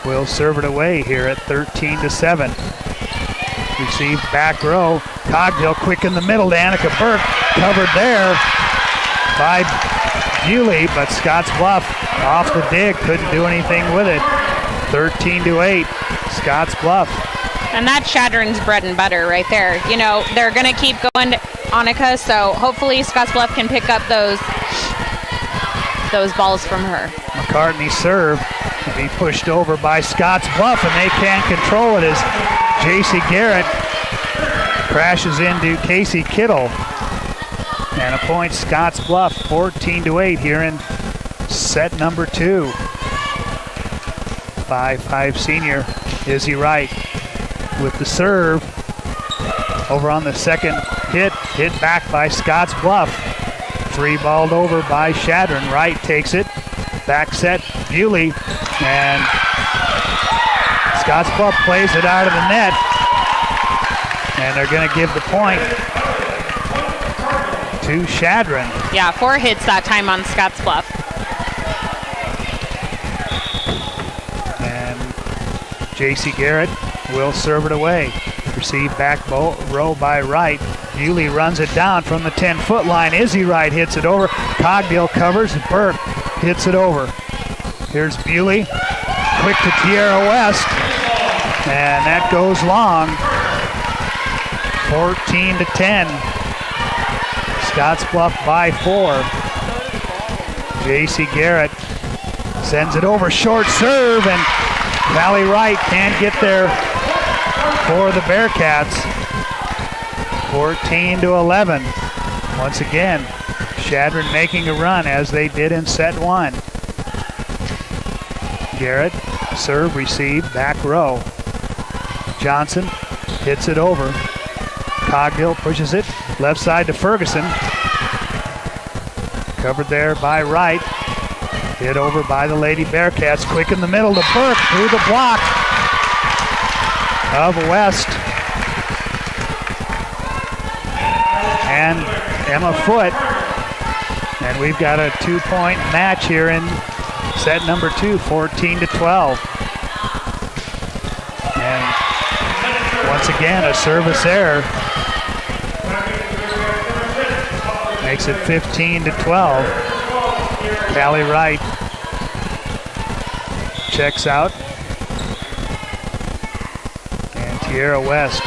will serve it away here at 13-7. Receive back row. Cogdill quick in the middle to Annika Burke. Covered there by Bewley, but Scottsbluff off the dig. Couldn't do anything with it. 13-8, Scottsbluff. And that's Chadron's bread and butter right there. You know, they're going to keep going to Annika, so hopefully Scottsbluff can pick up those balls from her. McCartney serve to be pushed over by Scottsbluff, and they can't control it as J.C. Garrett crashes into Casey Kittle. And a point, Scottsbluff, 14-8 here in set number 2. 5'5" senior Izzy Wright with the serve. Over on the second hit back by Scottsbluff. 3-balled over by Chadron. Wright takes it. Back set, Bewley, and Scottsbluff plays it out of the net. And they're going to give the point to Chadron. Yeah, 4 hits that time on Scottsbluff. And J.C. Garrett will serve it away. Receive back row by Wright. Bewley runs it down from the 10-foot line. Izzy Wright hits it over. Cogdill covers. Burke hits it over. Here's Bewley. Quick to Tierra West. And that goes long. 14-10. Scottsbluff by 4. J.C. Garrett sends it over. Short serve, and Callie Wright can't get there for the Bearcats. 14-11. Once again, Chadron making a run as they did in set 1. Garrett, serve, receive, back row. Johnson hits it over. Cogdill pushes it Left side to Ferguson. Covered there by Wright. Hit over by the Lady Bearcats. Quick in the middle to Burke through the block of West. And Emma Foote. And we've got a 2-point match here in set number 2, 14-12. And once again, a service error. Makes it 15-12. Callie Wright checks out. And Tierra West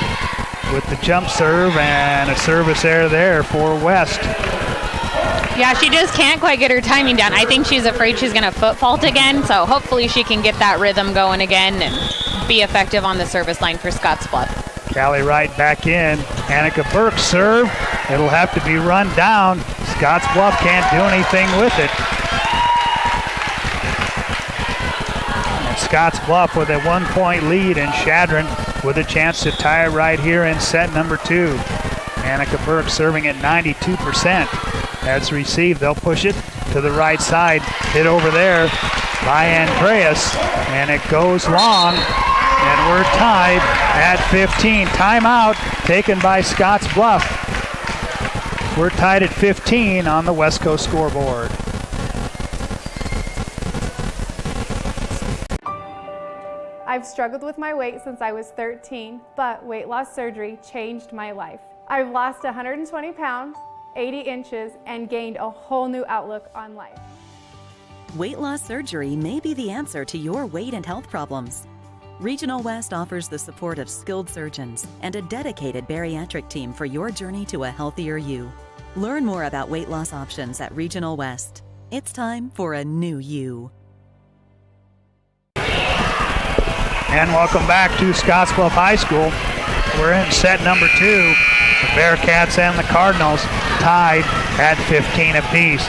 with the jump serve, and a service error there for West. Yeah, she just can't quite get her timing down. I think she's afraid she's going to foot fault again, so hopefully she can get that rhythm going again and be effective on the service line for Scottsbluff. Callie Wright back in. Annika Burke serve. It'll have to be run down. Scottsbluff can't do anything with it. And Scottsbluff with a 1-point lead, and Chadron with a chance to tie it right here in set number 2. Annika Burke serving at 92%. That's received. They'll push it to the right side. Hit over there by Andreas, and it goes long, and we're tied at 15. Timeout taken by Scottsbluff. We're tied at 15 on the West Coast scoreboard. I've struggled with my weight since I was 13, but weight loss surgery changed my life. I've lost 120 pounds, 80 inches, and gained a whole new outlook on life. Weight loss surgery may be the answer to your weight and health problems. Regional West offers the support of skilled surgeons and a dedicated bariatric team for your journey to a healthier you. Learn more about weight loss options at Regional West. It's time for a new you. And welcome back to Scottsbluff High School. We're in set number 2. The Bearcats and the Cardinals tied at 15 apiece.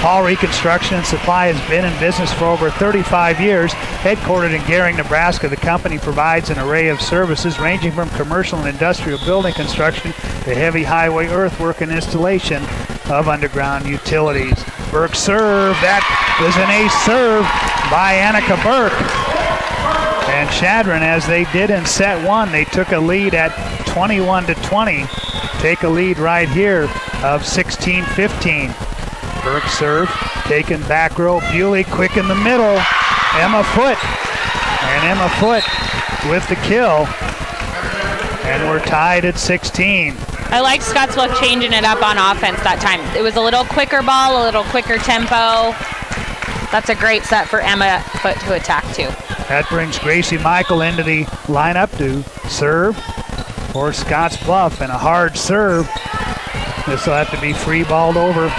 Paul Reconstruction and Supply has been in business for over 35 years. Headquartered in Gehring, Nebraska, the company provides an array of services ranging from commercial and industrial building construction to heavy highway earthwork and installation of underground utilities. Burke serve. That was an ace serve by Annika Burke. And Chadron, as they did in set 1, they took a lead at 21-20. Take a lead right here of 16-15. Burke serve, taken back row. Bewley quick in the middle. Emma Foote. And Emma Foote with the kill. And we're tied at 16. I liked Scottsbluff changing it up on offense that time. It was a little quicker ball, a little quicker tempo. That's a great set for Emma Foote to attack to. That brings Gracie Michael into the lineup to serve for Scottsbluff, and a hard serve. This will have to be free balled over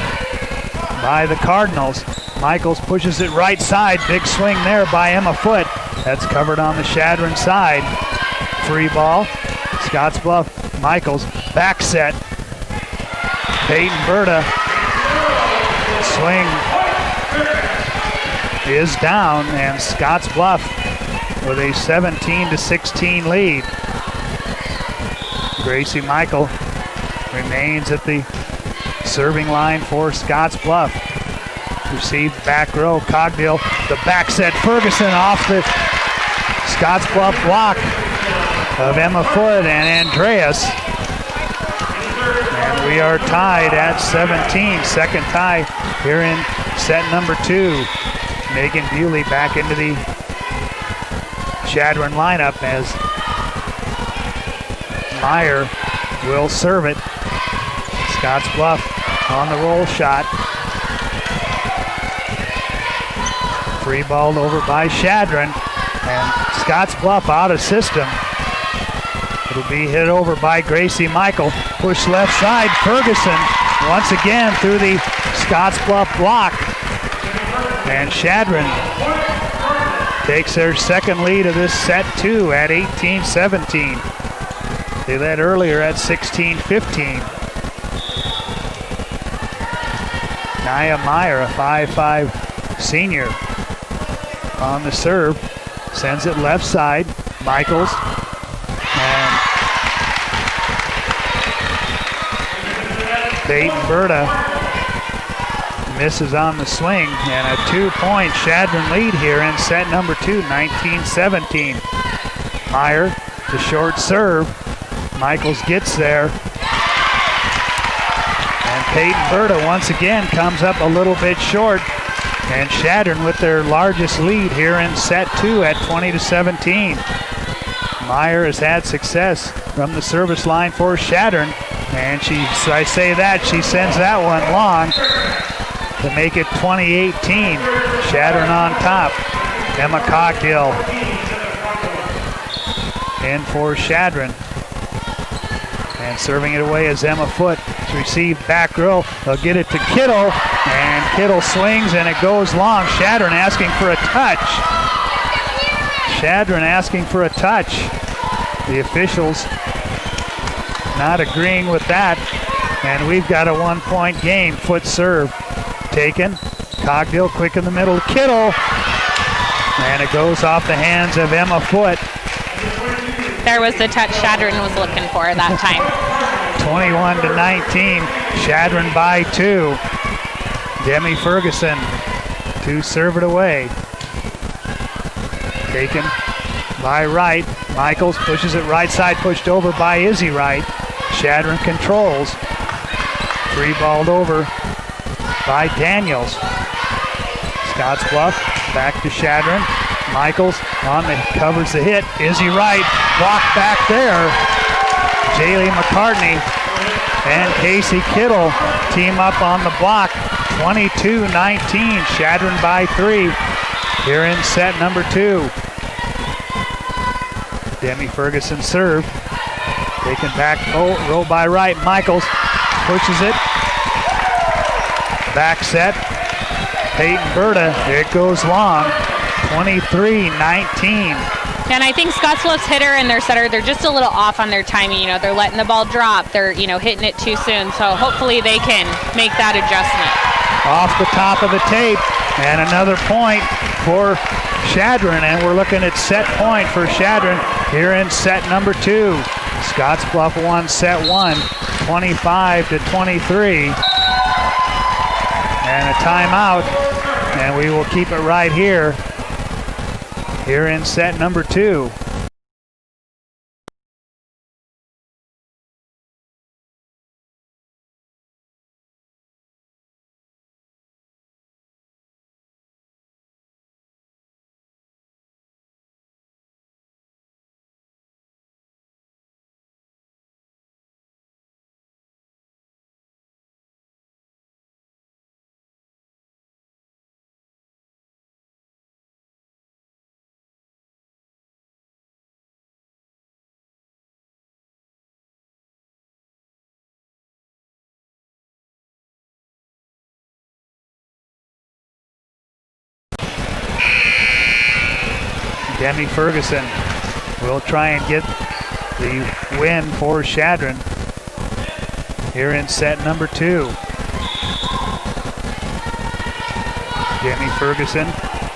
by the Cardinals. Michaels pushes it right side. Big swing there by Emma Foote. That's covered on the Chadron side. Free ball. Scottsbluff, Michaels, back set. Peyton Berta. Swing is down, and Scottsbluff with a 17-16 lead. Gracie Michael remains at the serving line for Scottsbluff. Received back row. Cogdill, the back set. Ferguson off the Scottsbluff block of Emma Foote and Andreas. And we are tied at 17. Second tie here in set number 2. Megan Bewley back into the Chadron lineup as Meyer will serve it. Scottsbluff on the roll shot. Free balled over by Chadron, and Scottsbluff out of system. It'll be hit over by Gracie Michael. Push left side. Ferguson once again through the Scottsbluff block. And Chadron takes their second lead of this set 2 at 18-17. They led earlier at 16-15. Nia Meyer, a 5'5" senior, on the serve. Sends it left side. Michaels. And Peyton Berta misses on the swing, and a 2-point Chadron lead here in set number 2, 19-17. Meyer, the short serve. Michaels gets there. And Peyton Berta once again comes up a little bit short. And Chadron with their largest lead here in set 2 at 20-17. Meyer has had success from the service line for Chadron. And she sends that one long to make it 20-18. Chadron on top. Emma Cogdill in for Chadron. And serving it away is Emma Foote. It's received back row. They'll get it to Kittle. And Kittle swings and it goes long. Chadron asking for a touch. Chadron asking for a touch. The officials not agreeing with that. And we've got a 1-point game. Foote serve taken. Cogdill quick in the middle. Kittle. And it goes off the hands of Emma Foote. There was the touch Chadron was looking for that time. 21-19. Chadron by 2. Demi Ferguson to serve it away. Taken by Wright. Michaels pushes it right side, pushed over by Izzy Wright. Chadron controls. 3-balled over by Daniels. Scottsbluff back to Chadron. Michaels covers the hit. Izzy Wright blocked back there. Jaylee McCartney and Casey Kittle team up on the block. 22-19. Chadron by 3 here in set number 2. Demi Ferguson serve. Taken back row by Wright. Michaels pushes it. Back set. Peyton Berta. It goes long. 23-19. And I think Scottsbluff's hitter and their setter, they're just a little off on their timing. You know, they're letting the ball drop. They're, hitting it too soon. So hopefully they can make that adjustment. Off the top of the tape. And another point for Chadron. And we're looking at set point for Chadron here in set number 2. Scottsbluff won set 1, 25-23. And a timeout. And we will keep it right here in set number 2. Demi Ferguson will try and get the win for Chadron here in set number 2. Demi Ferguson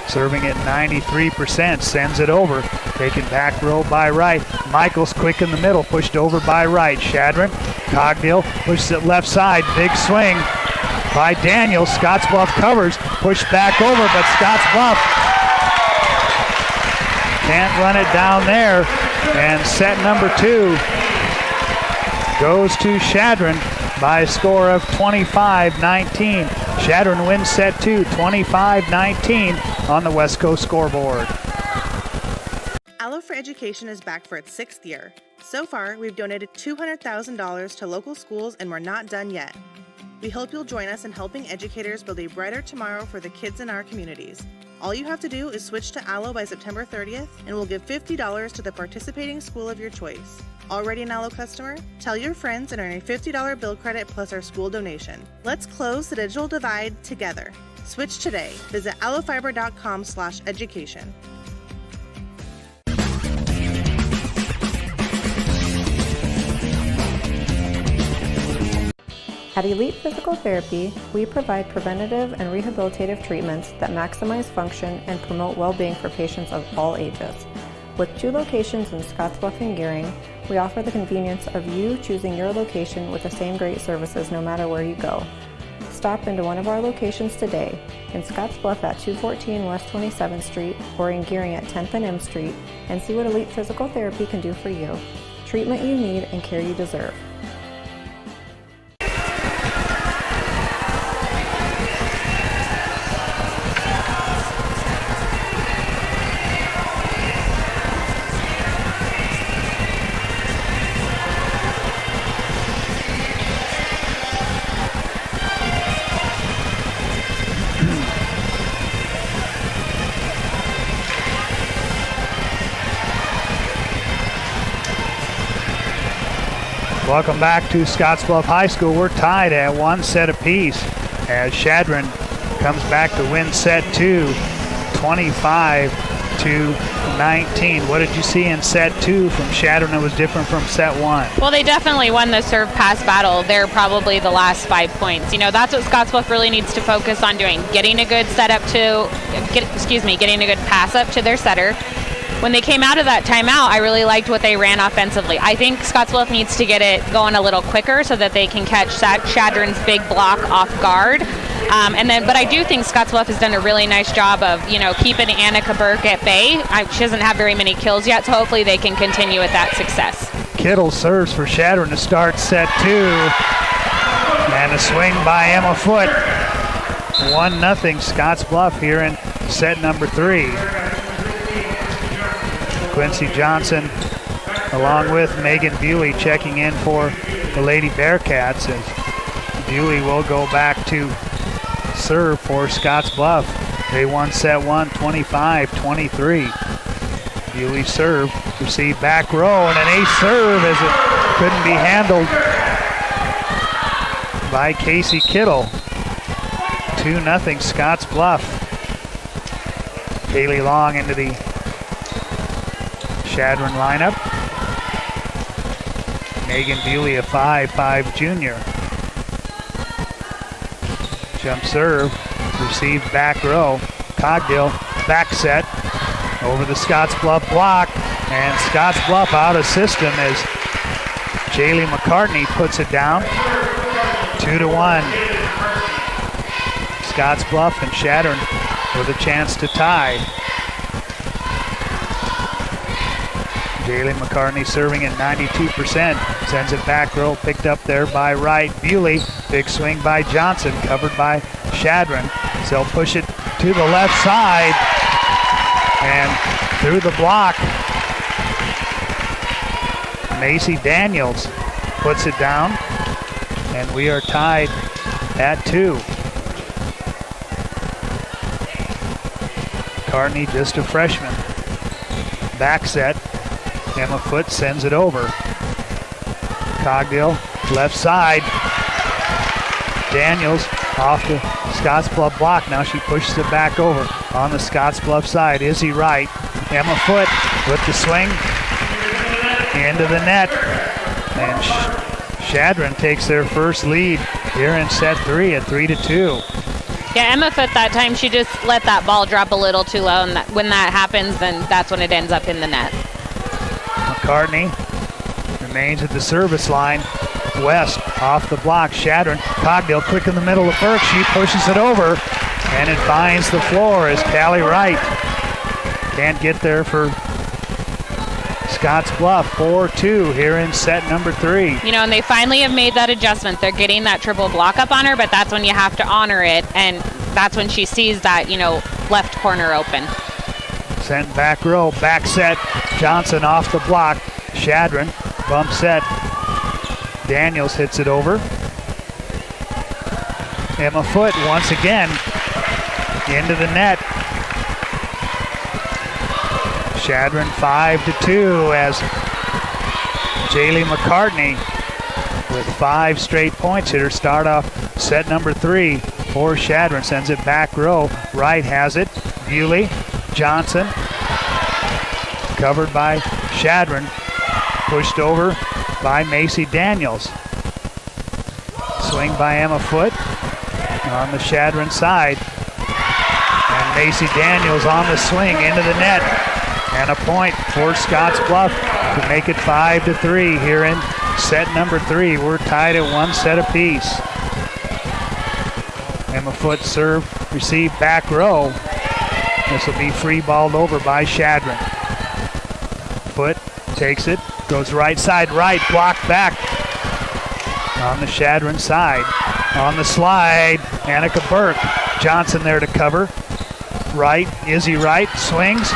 serving at 93%, sends it over. Taken back row by Wright. Michaels quick in the middle, pushed over by Wright. Chadron, Cogdill pushes it left side. Big swing by Daniels. Scottsbluff covers, pushed back over, but Scottsbluff can't run it down there. And set number 2 goes to Chadron by a score of 25-19. Chadron wins set 2, 25-19 on the West Coast scoreboard. Allo for Education is back for its 6th year. So far, we've donated $200,000 to local schools, and we're not done yet. We hope you'll join us in helping educators build a brighter tomorrow for the kids in our communities. All you have to do is switch to Allo by September 30th, and we'll give $50 to the participating school of your choice. Already an Allo customer? Tell your friends and earn a $50 bill credit plus our school donation. Let's close the digital divide together. Switch today. Visit allofiber.com/education. At Elite Physical Therapy, we provide preventative and rehabilitative treatments that maximize function and promote well-being for patients of all ages. With 2 locations in Scottsbluff and Gearing, we offer the convenience of you choosing your location with the same great services no matter where you go. Stop into one of our locations today, in Scottsbluff at 214 West 27th Street or in Gearing at 10th and M Street, and see what Elite Physical Therapy can do for you. Treatment you need and care you deserve. Welcome back to Scottsbluff High School. We're tied at 1 set apiece as Chadron comes back to win set 2, 25-19. What did you see in set 2 from Chadron that was different from set 1? Well, they definitely won the serve pass battle. They're probably the last 5 points. You know, that's what Scottsbluff really needs to focus on doing, getting a good getting a good pass up to their setter. When they came out of that timeout, I really liked what they ran offensively. I think Scottsbluff needs to get it going a little quicker so that they can catch Chadron's big block off guard. But I do think Scottsbluff has done a really nice job of, keeping Annika Burke at bay. She doesn't have very many kills yet, so hopefully they can continue with that success. Kittle serves for Chadron to start set 2. And a swing by Emma Foote. 1-0 Scottsbluff here in set number 3. Quincy Johnson along with Megan Bewley checking in for the Lady Bearcats, as Bewley will go back to serve for Scottsbluff. They won set 1 25-23. Bewley serve, received back row, and an ace serve as it couldn't be handled by Casey Kittle. 2-0 Scottsbluff. Kaylee Long into the Chadron lineup. Megan Bewley, a 5'5" junior. Jump serve, received back row. Cogdill back set over the Scottsbluff block, and Scottsbluff out of system as Jaylee McCartney puts it down. 2-1. Scottsbluff and Chadron with a chance to tie. Jaylee McCartney serving at 92%. Sends it back row, picked up there by Wright. Bewley, big swing by Johnson, covered by Chadron. So they'll push it to the left side. And through the block, Macy Daniels puts it down. And we are tied at 2. McCartney, just a freshman. Back set. Emma Foote sends it over. Cogdill, left side. Daniels off the Scottsbluff block. Now she pushes it back over on the Scottsbluff side. Izzy Wright. Emma Foote with the swing into the net. And Chadron takes their first lead here in set 3 at 3-2. Yeah, Emma Foote that time, she just let that ball drop a little too low, and when that happens, then that's when it ends up in the net. McCartney remains at the service line. West off the block. Chadron. Cogdill quick in the middle of Burke. She pushes it over, and it finds the floor as Callie Wright can't get there for Scottsbluff. 4-2 here in set number 3. And they finally have made that adjustment. They're getting that triple block up on her, but that's when you have to honor it, and that's when she sees that, left corner open. Sent back row, back set. Johnson off the block. Chadron, bump set. Daniels hits it over. Emma Foote once again into the net. Chadron 5-2 as Jaylee McCartney with 5 straight points. Hit her start off set number 3 for Chadron. Sends it back row. Wright has it. Bewley. Johnson, covered by Chadron, pushed over by Macy Daniels. Swing by Emma Foote on the Chadron side. And Macy Daniels on the swing into the net. And a point for Scottsbluff to make it 5-3 here in set number 3. We're tied at 1 set apiece. Emma Foote serve, receive back row. This will be free balled over by Chadron. Foote takes it, goes right side right, blocked back on the Chadron side. On the slide, Annika Burke. Johnson there to cover. Right, Izzy Wright swings.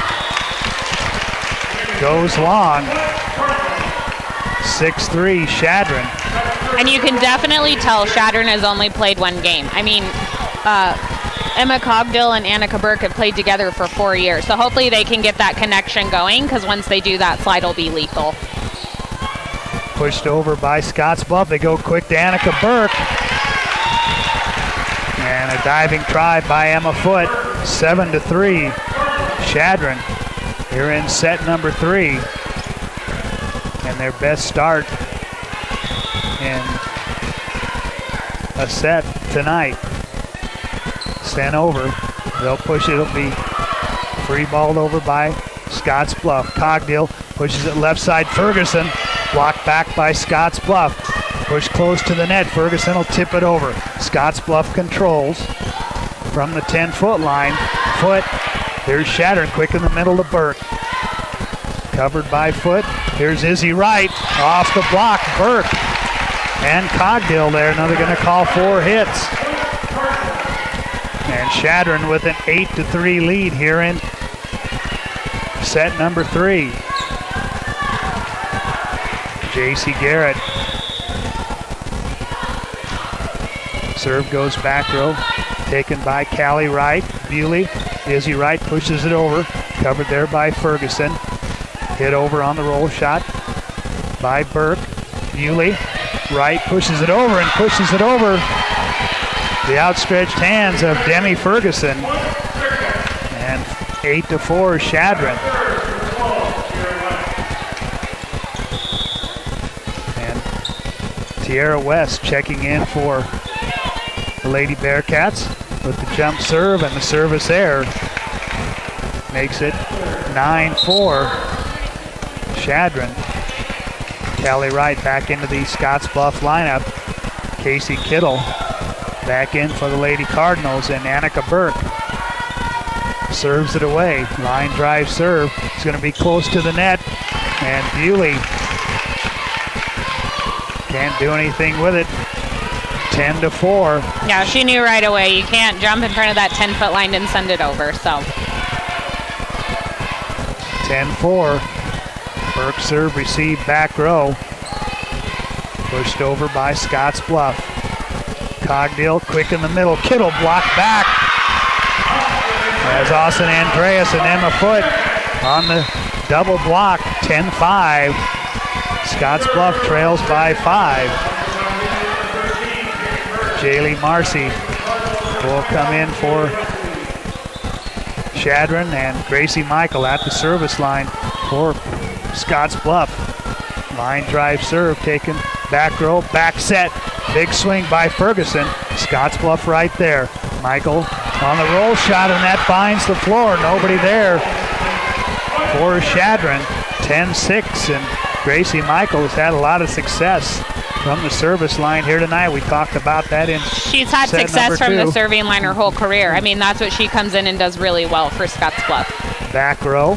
Goes long. 6-3, Chadron. And you can definitely tell Chadron has only played one game. I mean, Emma Cogdill and Annika Burke have played together for 4 years. So hopefully they can get that connection going, because once they do, that slide will be lethal. Pushed over by Scottsbluff. They go quick to Annika Burke. And a diving try by Emma Foote. 7-3, Chadron. Here in set number 3. And their best start in a set tonight. Sent over. They'll push it. It'll be free balled over by Scottsbluff. Cogdill pushes it left side. Ferguson blocked back by Scottsbluff. Push close to the net. Ferguson will tip it over. Scottsbluff controls from the 10-foot line. Foote. Here's Chadron quick in the middle to Burke. Covered by Foote. Here's Izzy Wright off the block. Burke and Cogdill there. Now they're going to call 4 hits. And Chadron with an 8-3 lead here in set number 3. J.C. Garrett. Serve goes back row. Taken by Callie Wright. Bewley. Izzy Wright pushes it over. Covered there by Ferguson. Hit over on the roll shot by Burke. Bewley. Wright pushes it over and pushes it over. The outstretched hands of Demi Ferguson. And 8-4 Chadron. And Tierra West checking in for the Lady Bearcats with the jump serve and the service air. Makes it 9-4 Chadron. Callie Wright back into the Scottsbluff lineup. Casey Kittle back in for the Lady Cardinals, and Annika Burke serves it away. Line drive serve. It's going to be close to the net, and Bewley can't do anything with it. 10-4. Yeah, she knew right away. You can't jump in front of that 10-foot line and send it over, so. 10-4. Burke serve, receive, back row. Pushed over by Scottsbluff. Cogdill quick in the middle. Kittle blocked back. As Austin Andreas and Emma Foote on the double block. 10-5. Scottsbluff trails by 5. Jaylee Marcy will come in for Chadron, and Gracie Michael at the service line for Scottsbluff. Line drive serve taken. Back row, back set. Big swing by Ferguson. Scottsbluff right there. Michael on the roll shot, and that finds the floor. Nobody there for Chadron. 10-6, and Gracie Michael has had a lot of success from the service line here tonight. We talked about that in She's had success from the serving line her whole career. I mean, that's what she comes in and does really well for Scottsbluff. Back row,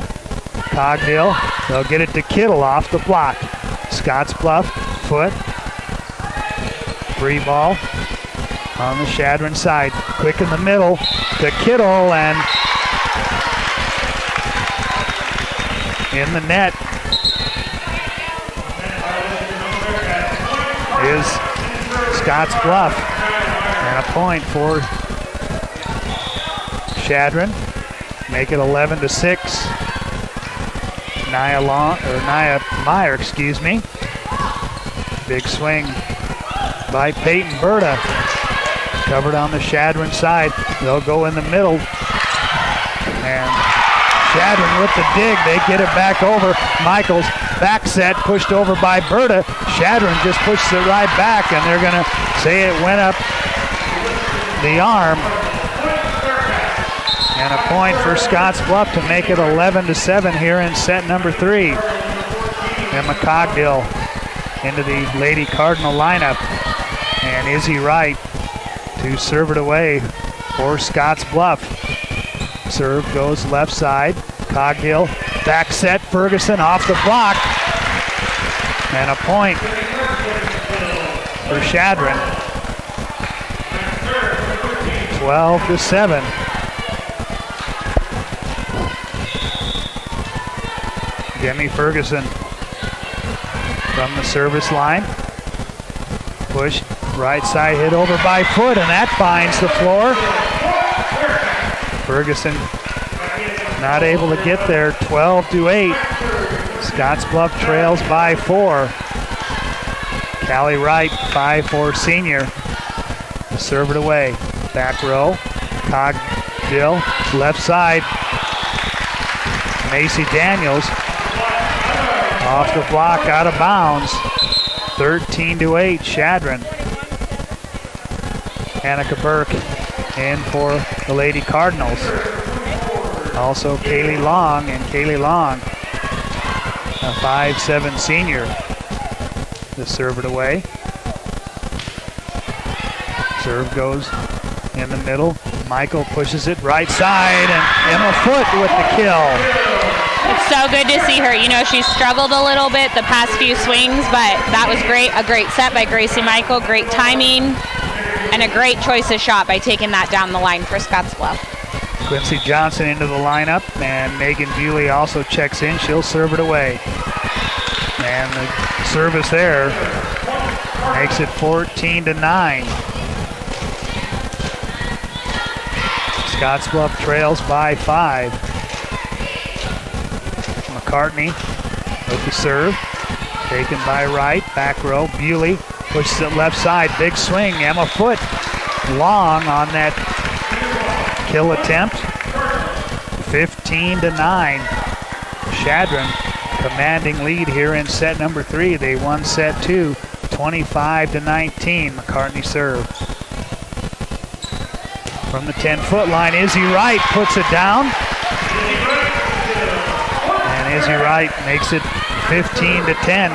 Cogdill. They'll get it to Kittle off the block. Scottsbluff, Foote. Free ball on the Chadron side. Quick in the middle to Kittle, and in the net is Scottsbluff, and a point for Chadron. Make it 11-6. Nia Meyer, Big swing by Peyton Berta. Covered on the Chadron side. They'll go in the middle. And Chadron with the dig. They get it back over. Michaels back set, pushed over by Berta. Chadron just pushes it right back, and they're going to say it went up the arm. And a point for Scottsbluff to make it 11-7 here in set number 3. Emma Cogdill into the Lady Cardinal lineup. And Izzy Wright to serve it away for Scottsbluff. Serve goes left side. Cogdill, back set, Ferguson off the block. And a point for Chadron. 12-7. Demi Ferguson from the service line. Push, right side hit over by foot, and that finds the floor. Ferguson not able to get there, 12-8. Scottsbluff trails by 4. Callie Wright, 5'4" senior, to serve it away. Back row, Cogdill, left side. Macy Daniels off the block, out of bounds. 13-8, Chadron. Annika Burke in for the Lady Cardinals. Also Kaylee Long, a 5'7" senior, to serve it away. Serve goes in the middle. Michael pushes it right side, and Emma Foote with the kill. It's so good to see her. You know, she's struggled a little bit the past few swings, but that was great. A great set by Gracie Michael, great timing, and a great choice of shot by taking that down the line for Scottsbluff. Quincy Johnson into the lineup, and Megan Bewley also checks in. She'll serve it away. And the service there makes it 14-9. Scottsbluff trails by 5. McCartney with the serve. Taken by Wright. Back row. Bewley pushes it left side. Big swing. Emma Foote long on that kill attempt. 15-9. Chadron commanding lead here in set number 3. They won set 2, 25-19. McCartney serve. From the 10-foot line, Izzy Wright puts it down. And Izzy Wright makes it 15-10.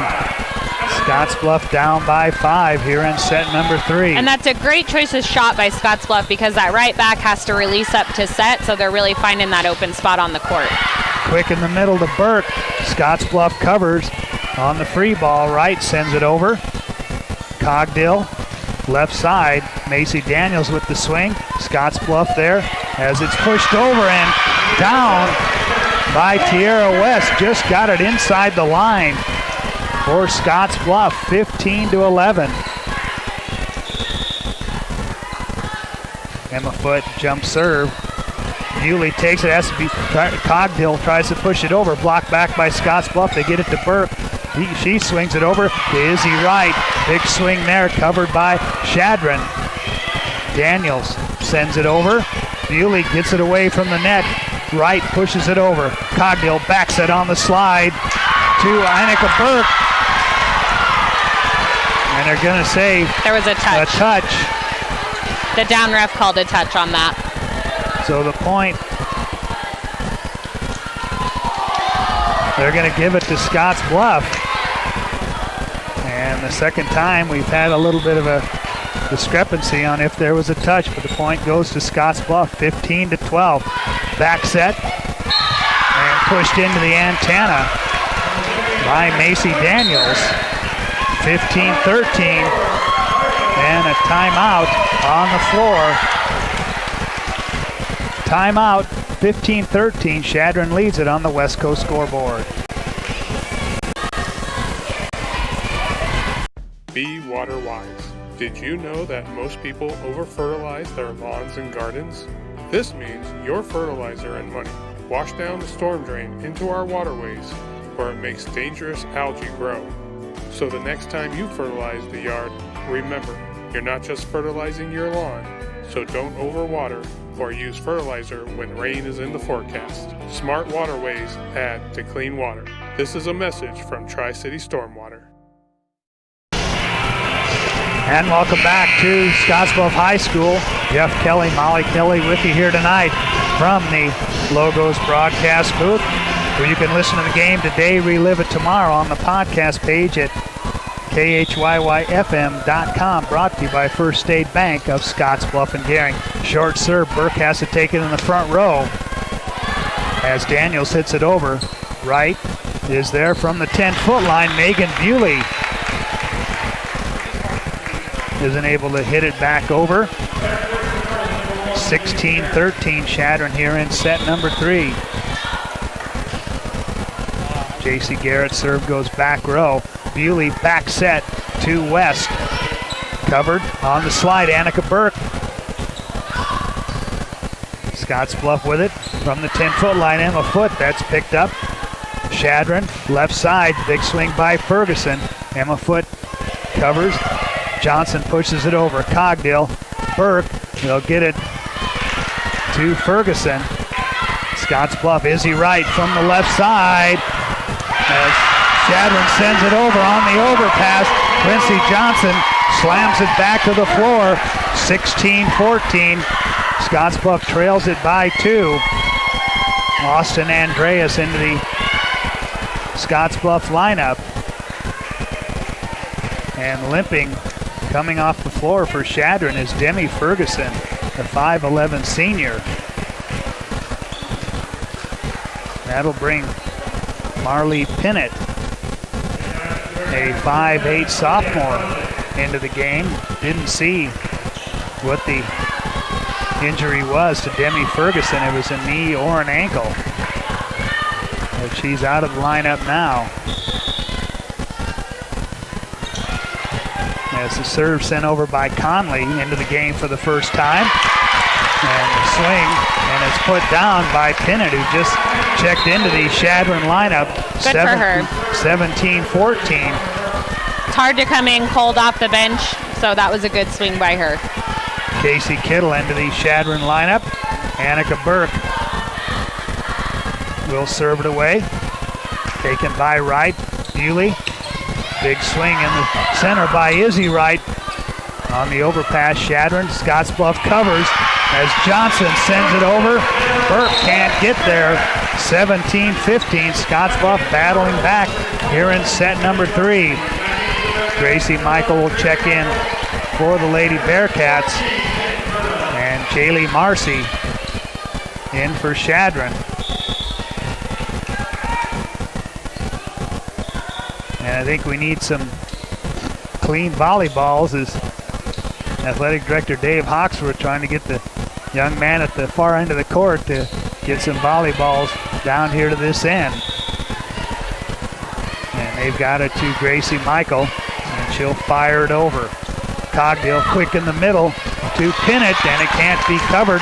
Scottsbluff down by 5 here in set number 3. And that's a great choice of shot by Scottsbluff because that right back has to release up to set, so they're really finding that open spot on the court. Quick in the middle to Burke. Scottsbluff covers on the free ball. Wright sends it over. Cogdill, left side. Macy Daniels with the swing. Scottsbluff there as it's pushed over and down by Tierra West. Just got it inside the line for Scottsbluff, 15-11. Emma Foote jump serve. Bewley takes it, has to be, Cogdill tries to push it over, blocked back by Scottsbluff. They get it to Burke. She swings it over to Izzy Wright. Big swing there, covered by Chadron. Daniels sends it over. Bewley gets it away from the net. Wright pushes it over. Cogdill backs it on the slide to Annika Burke. And they're going to say there was a touch. The down ref called a touch on that. So the point, they're going to give it to Scottsbluff. And the second time we've had a little bit of a discrepancy on if there was a touch, but the point goes to Scottsbluff, 15-12. Back set and pushed into the antenna by Macy Daniels, 15-13, and a timeout on the floor. Timeout, 15-13. Chadron leads it on the West Coast scoreboard. Be water wise. Did you know that most people over-fertilize their lawns and gardens? This means your fertilizer and money wash down the storm drain into our waterways, where it makes dangerous algae grow. So the next time you fertilize the yard, remember, you're not just fertilizing your lawn, so don't overwater or use fertilizer when rain is in the forecast. Smart waterways add to clean water. This is a message from Tri-City Stormwater. And welcome back to Scottsbluff High School. Jeff Kelly, Molly Kelly with you here tonight from the Logos broadcast booth, where you can listen to the game today, relive it tomorrow on the podcast page at KHYYFM.com. Brought to you by First State Bank of Scottsbluff and Gering. Short serve, Burke has to take it in the front row as Daniels hits it over. Wright is there from the 10-foot line. Megan Bewley isn't able to hit it back over. 16-13 Chadron here in set number 3. J.C. Garrett's serve goes back row. Bewley back set to West. Covered on the slide, Annika Burke. Scottsbluff with it from the 10-foot line. Emma Foote, that's picked up. Chadron, left side, big swing by Ferguson. Emma Foote covers. Johnson pushes it over. Cogdill, Burke, they'll get it to Ferguson. Scottsbluff, Izzy Wright from the left side. As Chadron sends it over on the overpass. Quincy Johnson slams it back to the floor. 16-14. Scottsbluff trails it by 2. Austin Andreas into the Scottsbluff lineup. And limping, coming off the floor for Chadron is Demi Ferguson, the 5'11 senior. That'll bring Marley Pinnett, a 5'8 sophomore, into the game. Didn't see what the injury was to Demi Ferguson. It was a knee or an ankle. But she's out of the lineup now. As the serve sent over by Conley into the game for the first time. And the swing, and it's put down by Pinnett, who just checked into the Chadron lineup. Good for her. 17-14. It's hard to come in cold off the bench, so that was a good swing by her. Casey Kittle into the Chadron lineup. Annika Burke will serve it away. Taken by Wright. Bewley. Big swing in the center by Izzy Wright. On the overpass, Chadron. Scottsbluff covers as Johnson sends it over. Burke can't get there. 17-15. Scottsbluff battling back here in set number 3. Gracie Michael will check in for the Lady Bearcats. And Jaylee Marcy in for Chadron. And I think we need some clean volleyballs as Athletic Director Dave Hawksworth trying to get the young man at the far end of the court to get some volleyballs down here to this end. And they've got it to Gracie Michael, and she'll fire it over. Cogdill quick in the middle to Pinnett, and it can't be covered